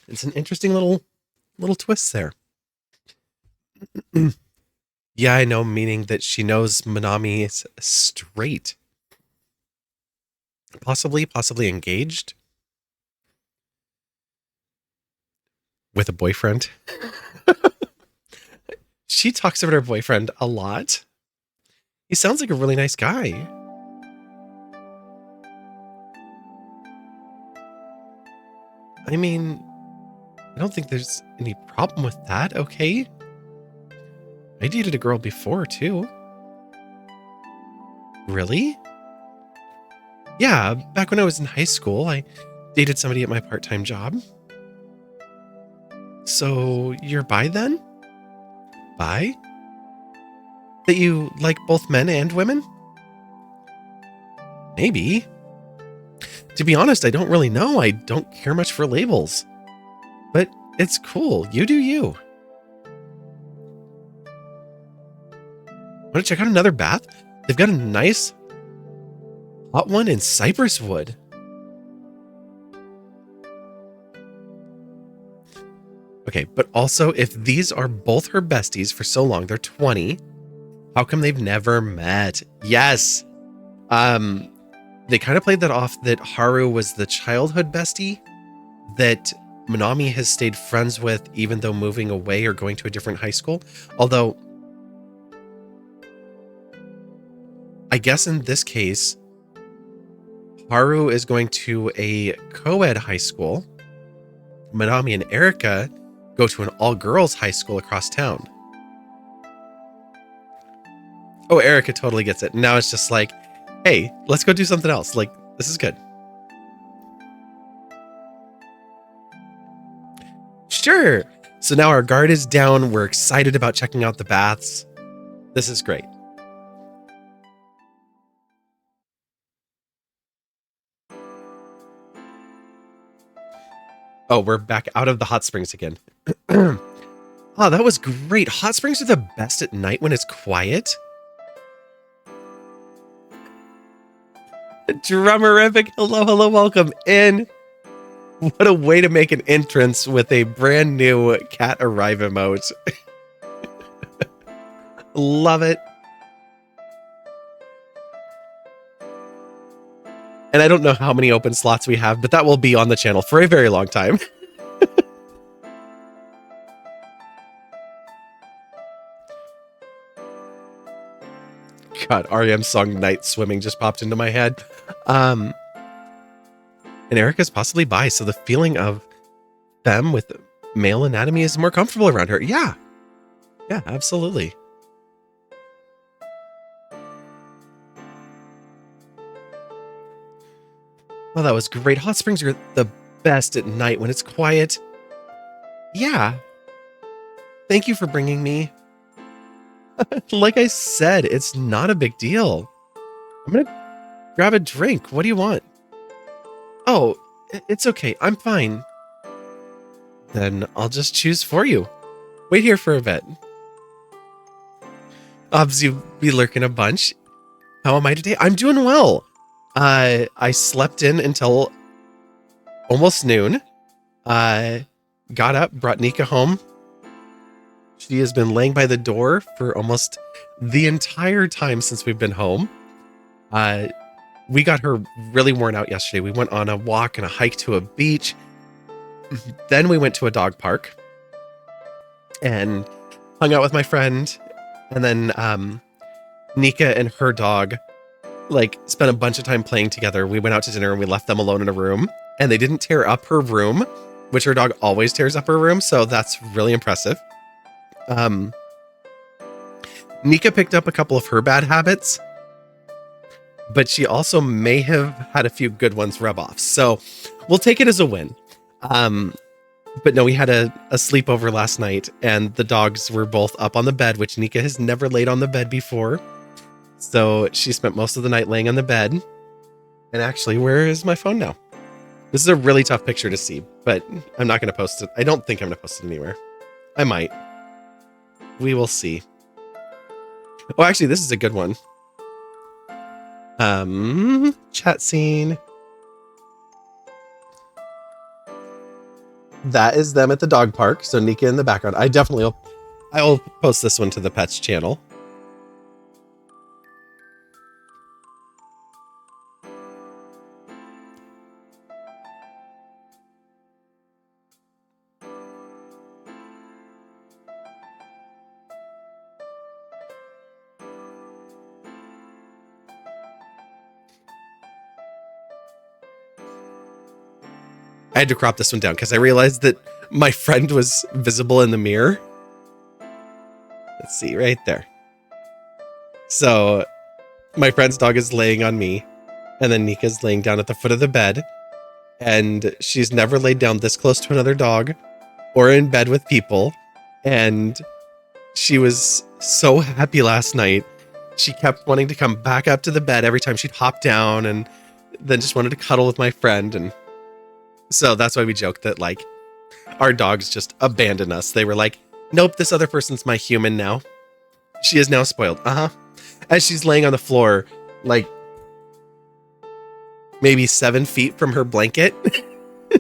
It's an interesting little twist there. Yeah, I know, meaning that she knows Minami is straight. Possibly engaged with a boyfriend. She talks about her boyfriend a lot. He sounds like a really nice guy. I mean, I don't think there's any problem with that, okay? I dated a girl before, too. Really? Yeah, back when I was in high school, I dated somebody at my part-time job. So, you're bi then? Bi? That you like both men and women? Maybe. To be honest, I don't really know. I don't care much for labels. But it's cool. You do you. Want to check out another bath? They've got a nice hot one in cypress wood. Okay, but also if these are both her besties for so long, they're 20, how come they've never met? Yes. They kind of played that off that Haru was the childhood bestie that Minami has stayed friends with even though moving away or going to a different high school. Although I guess in this case, Haru is going to a co-ed high school. Minami and Erika go to an all-girls high school across town. Oh, Erika totally gets it. Now it's just like, hey, let's go do something else. Like, this is good. Sure. So now our guard is down. We're excited about checking out the baths. This is great. Oh, we're back out of the hot springs again. Oh, that was great. Hot springs are the best at night when it's quiet. Drummerific. Hello, welcome in. What a way to make an entrance with a brand new cat arrive emote. Love it. And I don't know how many open slots we have, but that will be on the channel for a very long time. God, REM's song Night Swimming just popped into my head. And Erika's possibly bi, so the feeling of femme with male anatomy is more comfortable around her. Yeah. Yeah, absolutely. Well, that was great. Hot springs are the best at night when it's quiet. Yeah. Thank you for bringing me. Like I said, it's not a big deal. I'm going to grab a drink. What do you want? Oh, it's okay. I'm fine. Then I'll just choose for you. Wait here for a bit. Obs, you be lurking a bunch. How am I today? I'm doing well. I slept in until almost noon. Got up, brought Nika home. She has been laying by the door for almost the entire time since we've been home. We got her really worn out yesterday. We went on a walk and a hike to a beach. Then we went to a dog park and hung out with my friend. And then Nika and her dog like spent a bunch of time playing together. We went out to dinner and we left them alone in a room, and they didn't tear up her room, which her dog always tears up her room. So that's really impressive. Nika picked up a couple of her bad habits, but she also may have had a few good ones rub off. So we'll take it as a win. But no, we had a sleepover last night, and the dogs were both up on the bed, which Nika has never laid on the bed before. So she spent most of the night laying on the bed. And actually, where is my phone now? This is a really tough picture to see, but I'm not going to post it. I don't think I'm going to post it anywhere. I might. We will see. Oh, actually, this is a good one. Chat scene. That is them at the dog park. So Nika in the background. I'll post this one to the Pets channel. I had to crop this one down because I realized that my friend was visible in the mirror. Let's see, right there. So my friend's dog is laying on me, and then Nika's laying down at the foot of the bed, and she's never laid down this close to another dog or in bed with people. And she was so happy last night. She kept wanting to come back up to the bed every time she'd hop down, and then just wanted to cuddle with my friend. And so that's why we joked that like our dogs just abandoned us. They were like, nope, this other person's my human now. She is now spoiled. As she's laying on the floor, like maybe 7 feet from her blanket.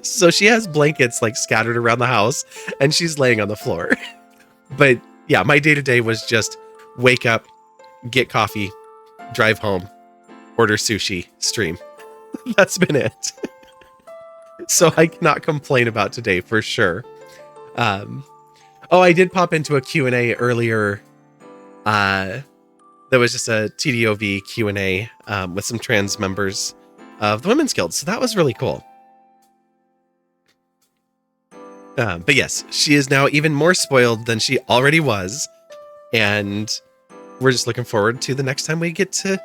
So she has blankets like scattered around the house, and she's laying on the floor. But yeah, my day-to-day was just wake up, get coffee, drive home, order sushi, stream. That's been it. So I cannot complain about today for sure. I did pop into a Q&A earlier. There was just a TDOV Q&A with some trans members of the Women's Guild. So that was really cool. But yes, she is now even more spoiled than she already was. And we're just looking forward to the next time we get to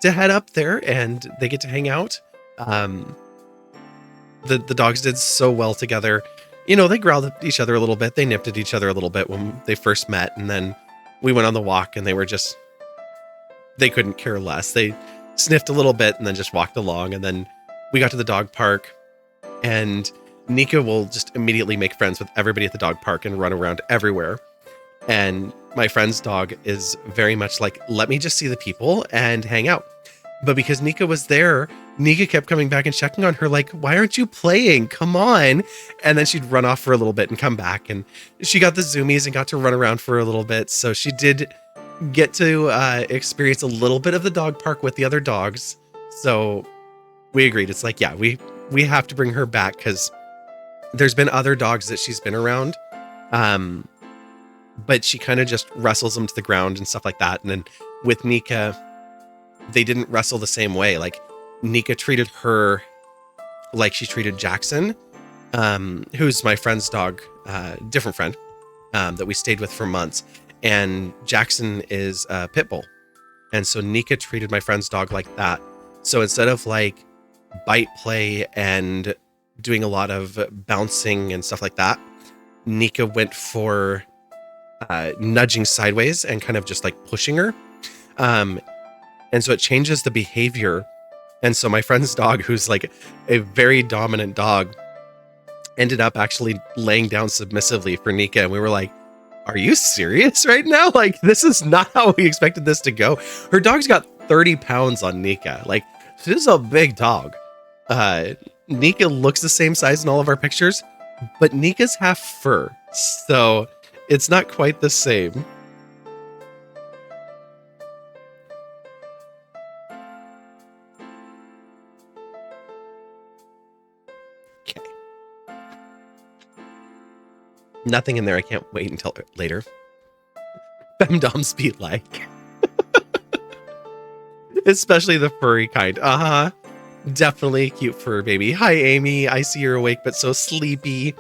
head up there and they get to hang out. The dogs did so well together. You know, they growled at each other a little bit. They nipped at each other a little bit when they first met. And then we went on the walk and they couldn't care less. They sniffed a little bit and then just walked along. And then we got to the dog park, and Nika will just immediately make friends with everybody at the dog park and run around everywhere. And my friend's dog is very much like, let me just see the people and hang out. But because Nika was there, Nika kept coming back and checking on her like, why aren't you playing? Come on. And then she'd run off for a little bit and come back. And she got the zoomies and got to run around for a little bit. So she did get to experience a little bit of the dog park with the other dogs. So we agreed. It's like, yeah, we have to bring her back because there's been other dogs that she's been around. But she kind of just wrestles them to the ground and stuff like that. And then with Nika, they didn't wrestle the same way. Like Nika treated her like she treated Jackson, who's my friend's dog, different friend, that we stayed with for months. And Jackson is a pit bull. And so Nika treated my friend's dog like that. So instead of like bite play and doing a lot of bouncing and stuff like that, Nika went for nudging sideways and kind of just like pushing her. And so it changes the behavior. And so my friend's dog, who's like a very dominant dog, ended up actually laying down submissively for Nika. And we were like, are you serious right now? Like, this is not how we expected this to go. Her dog's got 30 pounds on Nika. Like, this is a big dog. Nika looks the same size in all of our pictures, but Nika's half fur. So it's not quite the same. Okay. Nothing in there. I can't wait until later. Femdoms be like. Especially the furry kind. Uh-huh. Definitely a cute fur baby. Hi, Amy. I see you're awake, but so sleepy.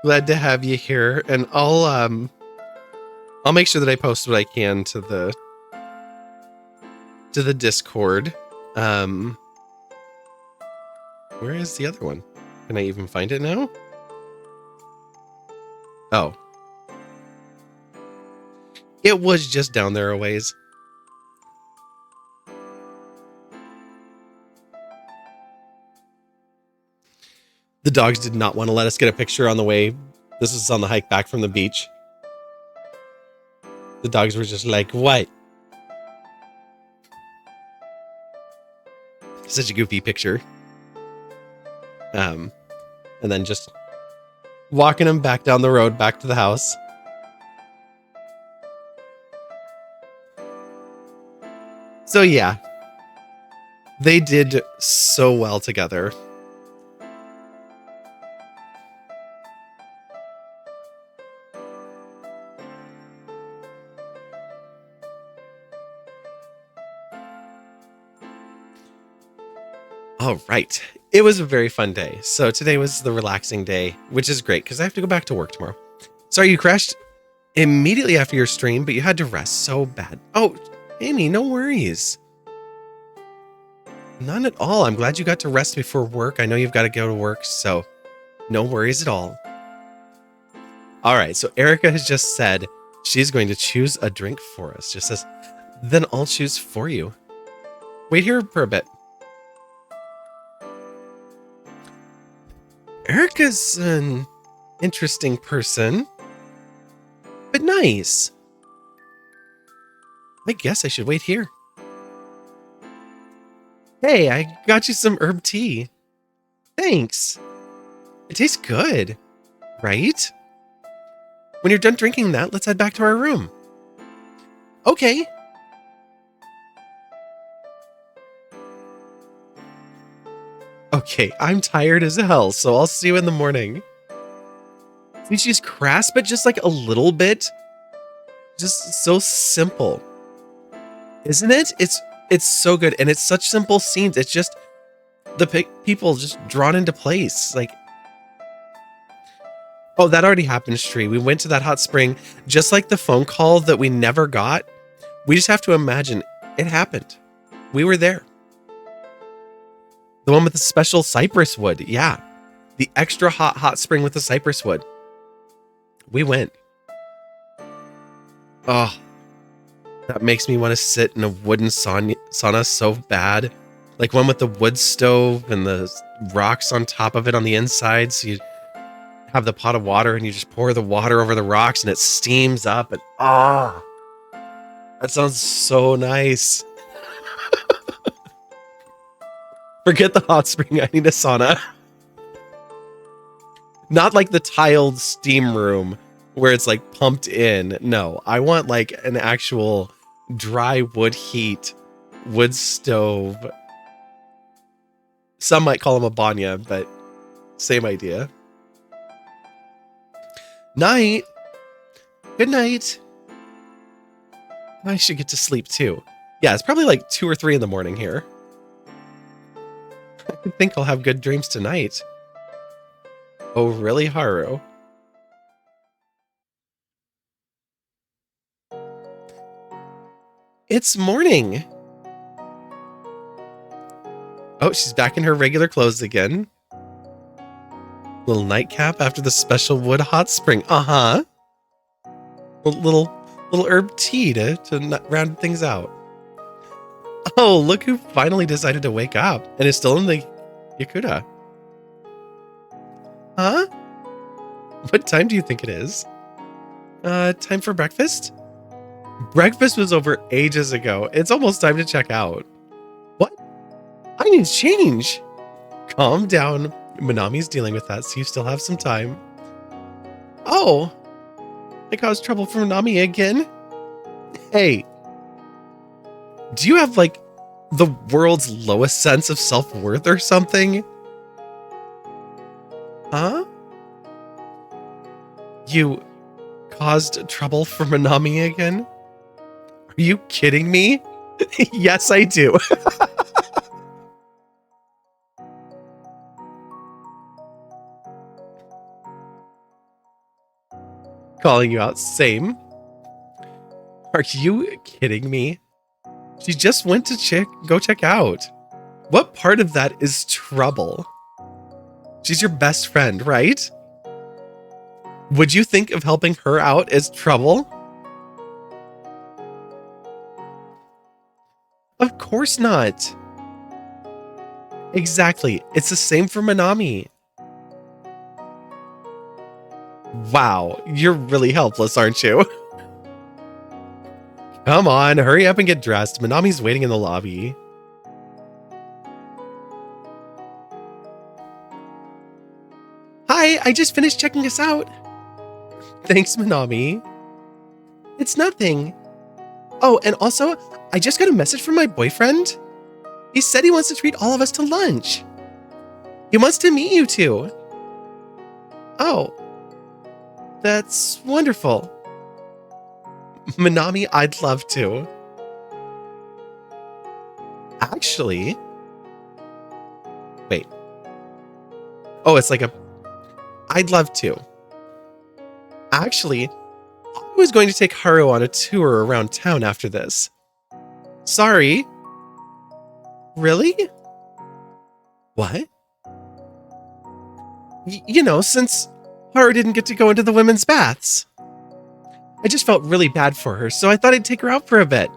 Glad to have you here. And I'll make sure that I post what I can to the Discord. Where is the other one? Can I even find it now? Oh. It was just down there a ways. The dogs did not want to let us get a picture on the way. This is on the hike back from the beach. The dogs were just like, what? Such a goofy picture. And then just walking them back down the road, back to the house. So yeah, they did so well together. All right. It was a very fun day. So today was the relaxing day, which is great because I have to go back to work tomorrow. Sorry, you crashed immediately after your stream, but you had to rest so bad. Oh, Amy, no worries. None at all. I'm glad you got to rest before work. I know you've got to go to work, so no worries at all. All right. So Erika has just said she's going to choose a drink for us. Just says, then I'll choose for you. Wait here for a bit. Erika's an interesting person, but nice. I guess I should wait here. Hey, I got you some herb tea. Thanks. It tastes good, right? When you're done drinking that, let's head back to our room. Okay. Okay, I'm tired as hell, so I'll see you in the morning. See, she's crass, but just like a little bit. Just so simple. Isn't it? It's so good, and it's such simple scenes. It's just the people just drawn into place. Like, oh, that already happened, Shree. We went to that hot spring, just like the phone call that we never got. We just have to imagine it happened. We were there. The one with the special cypress wood. Yeah. The extra hot spring with the cypress wood. We went. Oh, that makes me want to sit in a wooden sauna so bad. Like one with the wood stove and the rocks on top of it on the inside. So you have the pot of water and you just pour the water over the rocks and it steams up. And that sounds so nice. Forget the hot spring. I need a sauna. Not like the tiled steam room where it's like pumped in. No, I want like an actual dry wood heat, wood stove. Some might call them a banya, but same idea. Night. Good night. I should get to sleep too. Yeah, it's probably like 2 or 3 in the morning here. I think I'll have good dreams tonight. Oh, really, Haru? It's morning. Oh, she's back in her regular clothes again. Little nightcap after the special wood hot spring. Uh-huh. Little herb tea to round things out. Oh, look who finally decided to wake up and is still in the Yakuta. Huh? What time do you think it is? Time for breakfast? Breakfast was over ages ago. It's almost time to check out. What? I need change. Calm down. Minami's dealing with that, so you still have some time. Oh, I caused trouble for Minami again? Hey, do you have like the world's lowest sense of self-worth or something? Huh? You caused trouble for Minami again? Are you kidding me? Yes, I do. Calling you out. Same. Are you kidding me? She just went to go check out. What part of that is trouble? She's your best friend, right? Would you think of helping her out as trouble? Of course not. Exactly. It's the same for Minami. Wow, you're really helpless, aren't you? Come on, hurry up and get dressed. Minami's waiting in the lobby. Hi, I just finished checking us out. Thanks, Minami. It's nothing. Oh, and also, I just got a message from my boyfriend. He said he wants to treat all of us to lunch. He wants to meet you two. Oh, that's wonderful. Minami, I'd love to. Actually, wait. Oh, it's like I'd love to. Actually, I was going to take Haru on a tour around town after this. Sorry. Really? What? You know, since Haru didn't get to go into the women's baths. I just felt really bad for her, so I thought I'd take her out for a bit.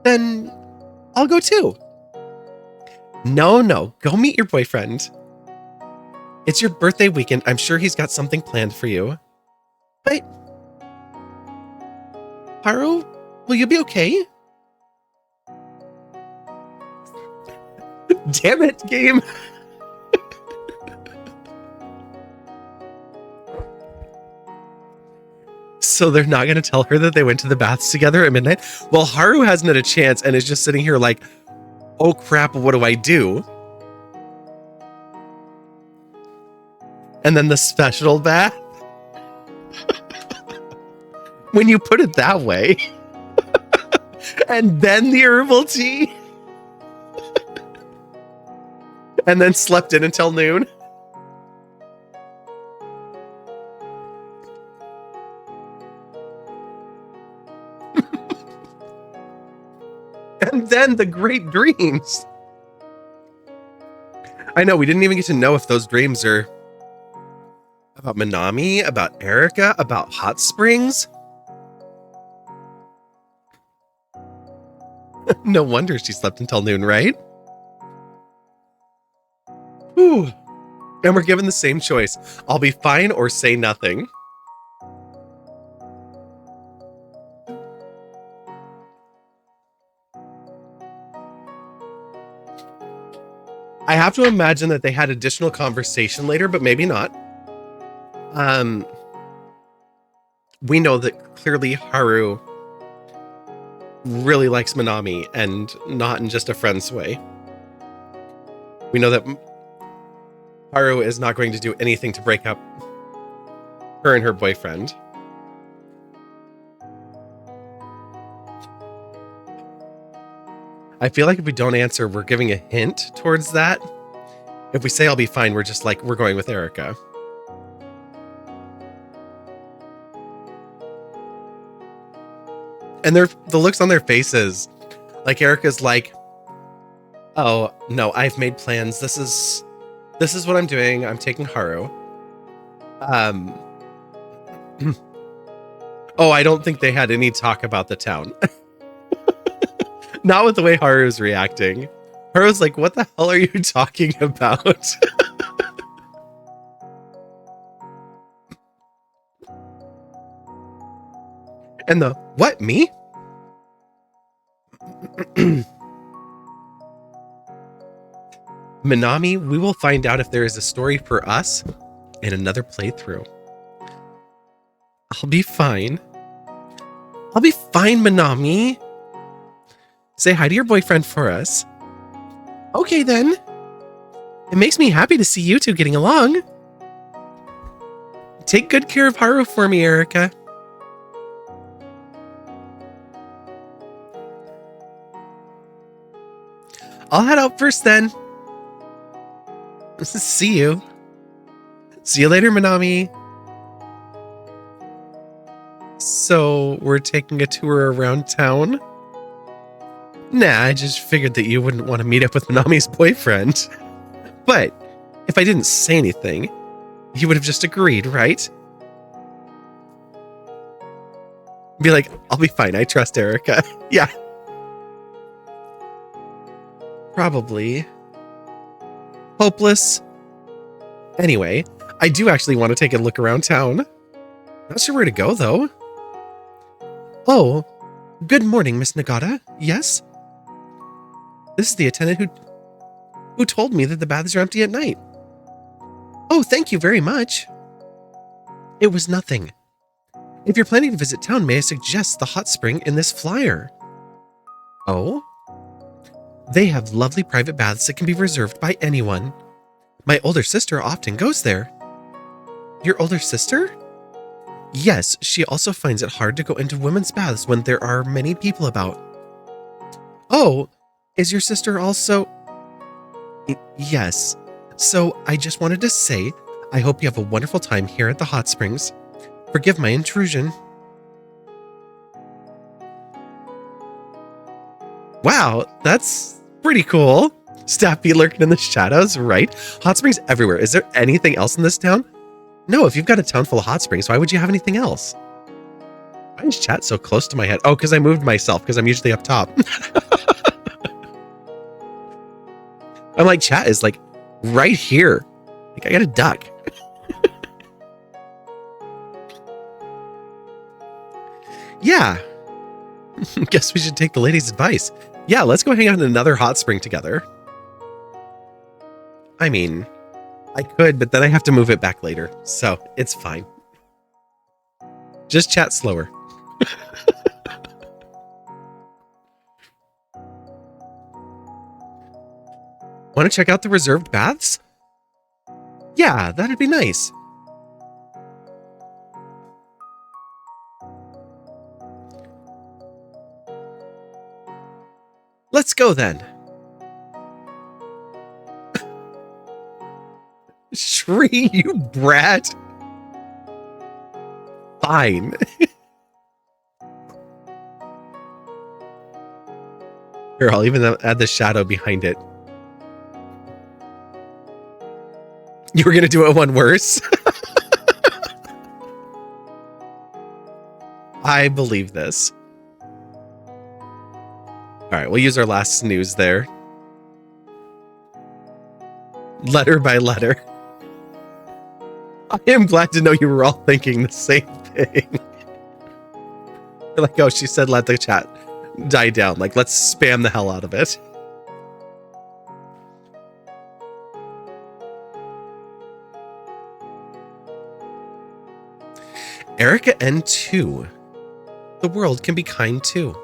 Then I'll go too. No, go meet your boyfriend. It's your birthday weekend. I'm sure he's got something planned for you. But Haru, will you be okay? Damn it, game. So they're not going to tell her that they went to the baths together at midnight? Well, Haru hasn't had a chance and is just sitting here like, oh crap, what do I do? And then the special bath? When you put it that way. And then the herbal tea? And then slept in until noon? And then the great dreams. I know, we didn't even get to know if those dreams are about Minami, about Erika, about hot springs. No wonder she slept until noon, right? Whew. And we're given the same choice. I'll be fine or say nothing. I have to imagine that they had additional conversation later, but maybe not. We know that clearly Haru really likes Minami and not in just a friend's way. We know that Haru is not going to do anything to break up her and her boyfriend. I feel like if we don't answer, we're giving a hint towards that. If we say I'll be fine, we're just like, we're going with Erika. And the looks on their faces, like Erika's like, oh no, I've made plans. This is what I'm doing. I'm taking Haru. Oh, I don't think they had any talk about the town. Not with the way Haru's reacting. Haru's like, what the hell are you talking about? And the, what, me? Minami, we will find out if there is a story for us in another playthrough. I'll be fine. I'll be fine, Minami. Say hi to your boyfriend for us. Okay, then. It makes me happy to see you two getting along. Take good care of Haru for me, Erika. I'll head out first then. See you. See you later, Minami. So, we're taking a tour around town? Nah, I just figured that you wouldn't want to meet up with Minami's boyfriend. But, if I didn't say anything, you would have just agreed, right? Be like, I'll be fine, I trust Erika. Yeah. Probably. Hopeless. Anyway, I do actually want to take a look around town. Not sure where to go, though. Oh, good morning, Miss Nagata. Yes? This is the attendant who told me that the baths are empty at night. Oh, thank you very much. It was nothing. If you're planning to visit town, may I suggest the hot spring in this flyer? Oh? They have lovely private baths that can be reserved by anyone. My older sister often goes there. Your older sister? Yes, she also finds it hard to go into women's baths when there are many people about. Oh, is your sister also... Yes. So, I just wanted to say, I hope you have a wonderful time here at the hot springs. Forgive my intrusion. Wow, that's pretty cool. Staffy lurking in the shadows, right? Hot springs everywhere. Is there anything else in this town? No, if you've got a town full of hot springs, why would you have anything else? Why is chat so close to my head? Oh, because I moved myself, because I'm usually up top. I'm like, chat is like right here. Like, I got a duck. Yeah. Guess we should take the ladies' advice. Yeah, let's go hang out in another hot spring together. I mean, I could, but then I have to move it back later, so it's fine. Just chat slower. Want to check out the reserved baths? Yeah, that'd be nice. Let's go then. Shri, you brat. Fine. Here, I'll even add the shadow behind it. You were going to do it one worse? I believe this. All right, we'll use our last snooze there. Letter by letter. I am glad to know you were all thinking the same thing. You're like, oh, she said let the chat die down. Like, let's spam the hell out of it. Erika N2. The world can be kind too.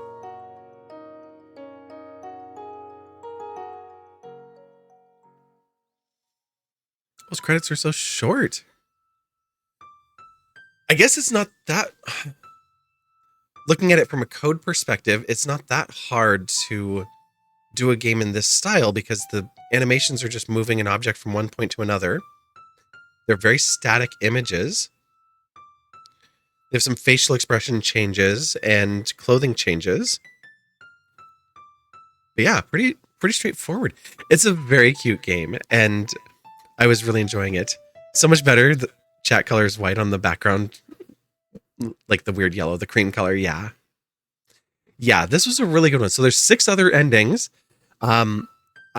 Those credits are so short. I guess it's not that... Looking at it from a code perspective, it's not that hard to do a game in this style because the animations are just moving an object from one point to another. They're very static images. They have some facial expression changes and clothing changes. But yeah, pretty straightforward. It's a very cute game, and I was really enjoying it. So much better. The chat color is white on the background, like the weird yellow, the cream color. Yeah. Yeah, this was a really good one. So there's 6 other endings. I'm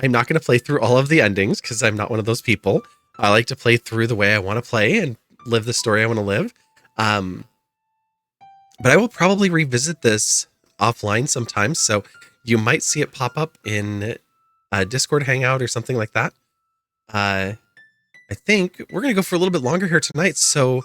not going to play through all of the endings because I'm not one of those people. I like to play through the way I want to play and live the story I want to live. But I will probably revisit this offline sometimes. So you might see it pop up in a Discord hangout or something like that. I think we're going to go for a little bit longer here tonight. So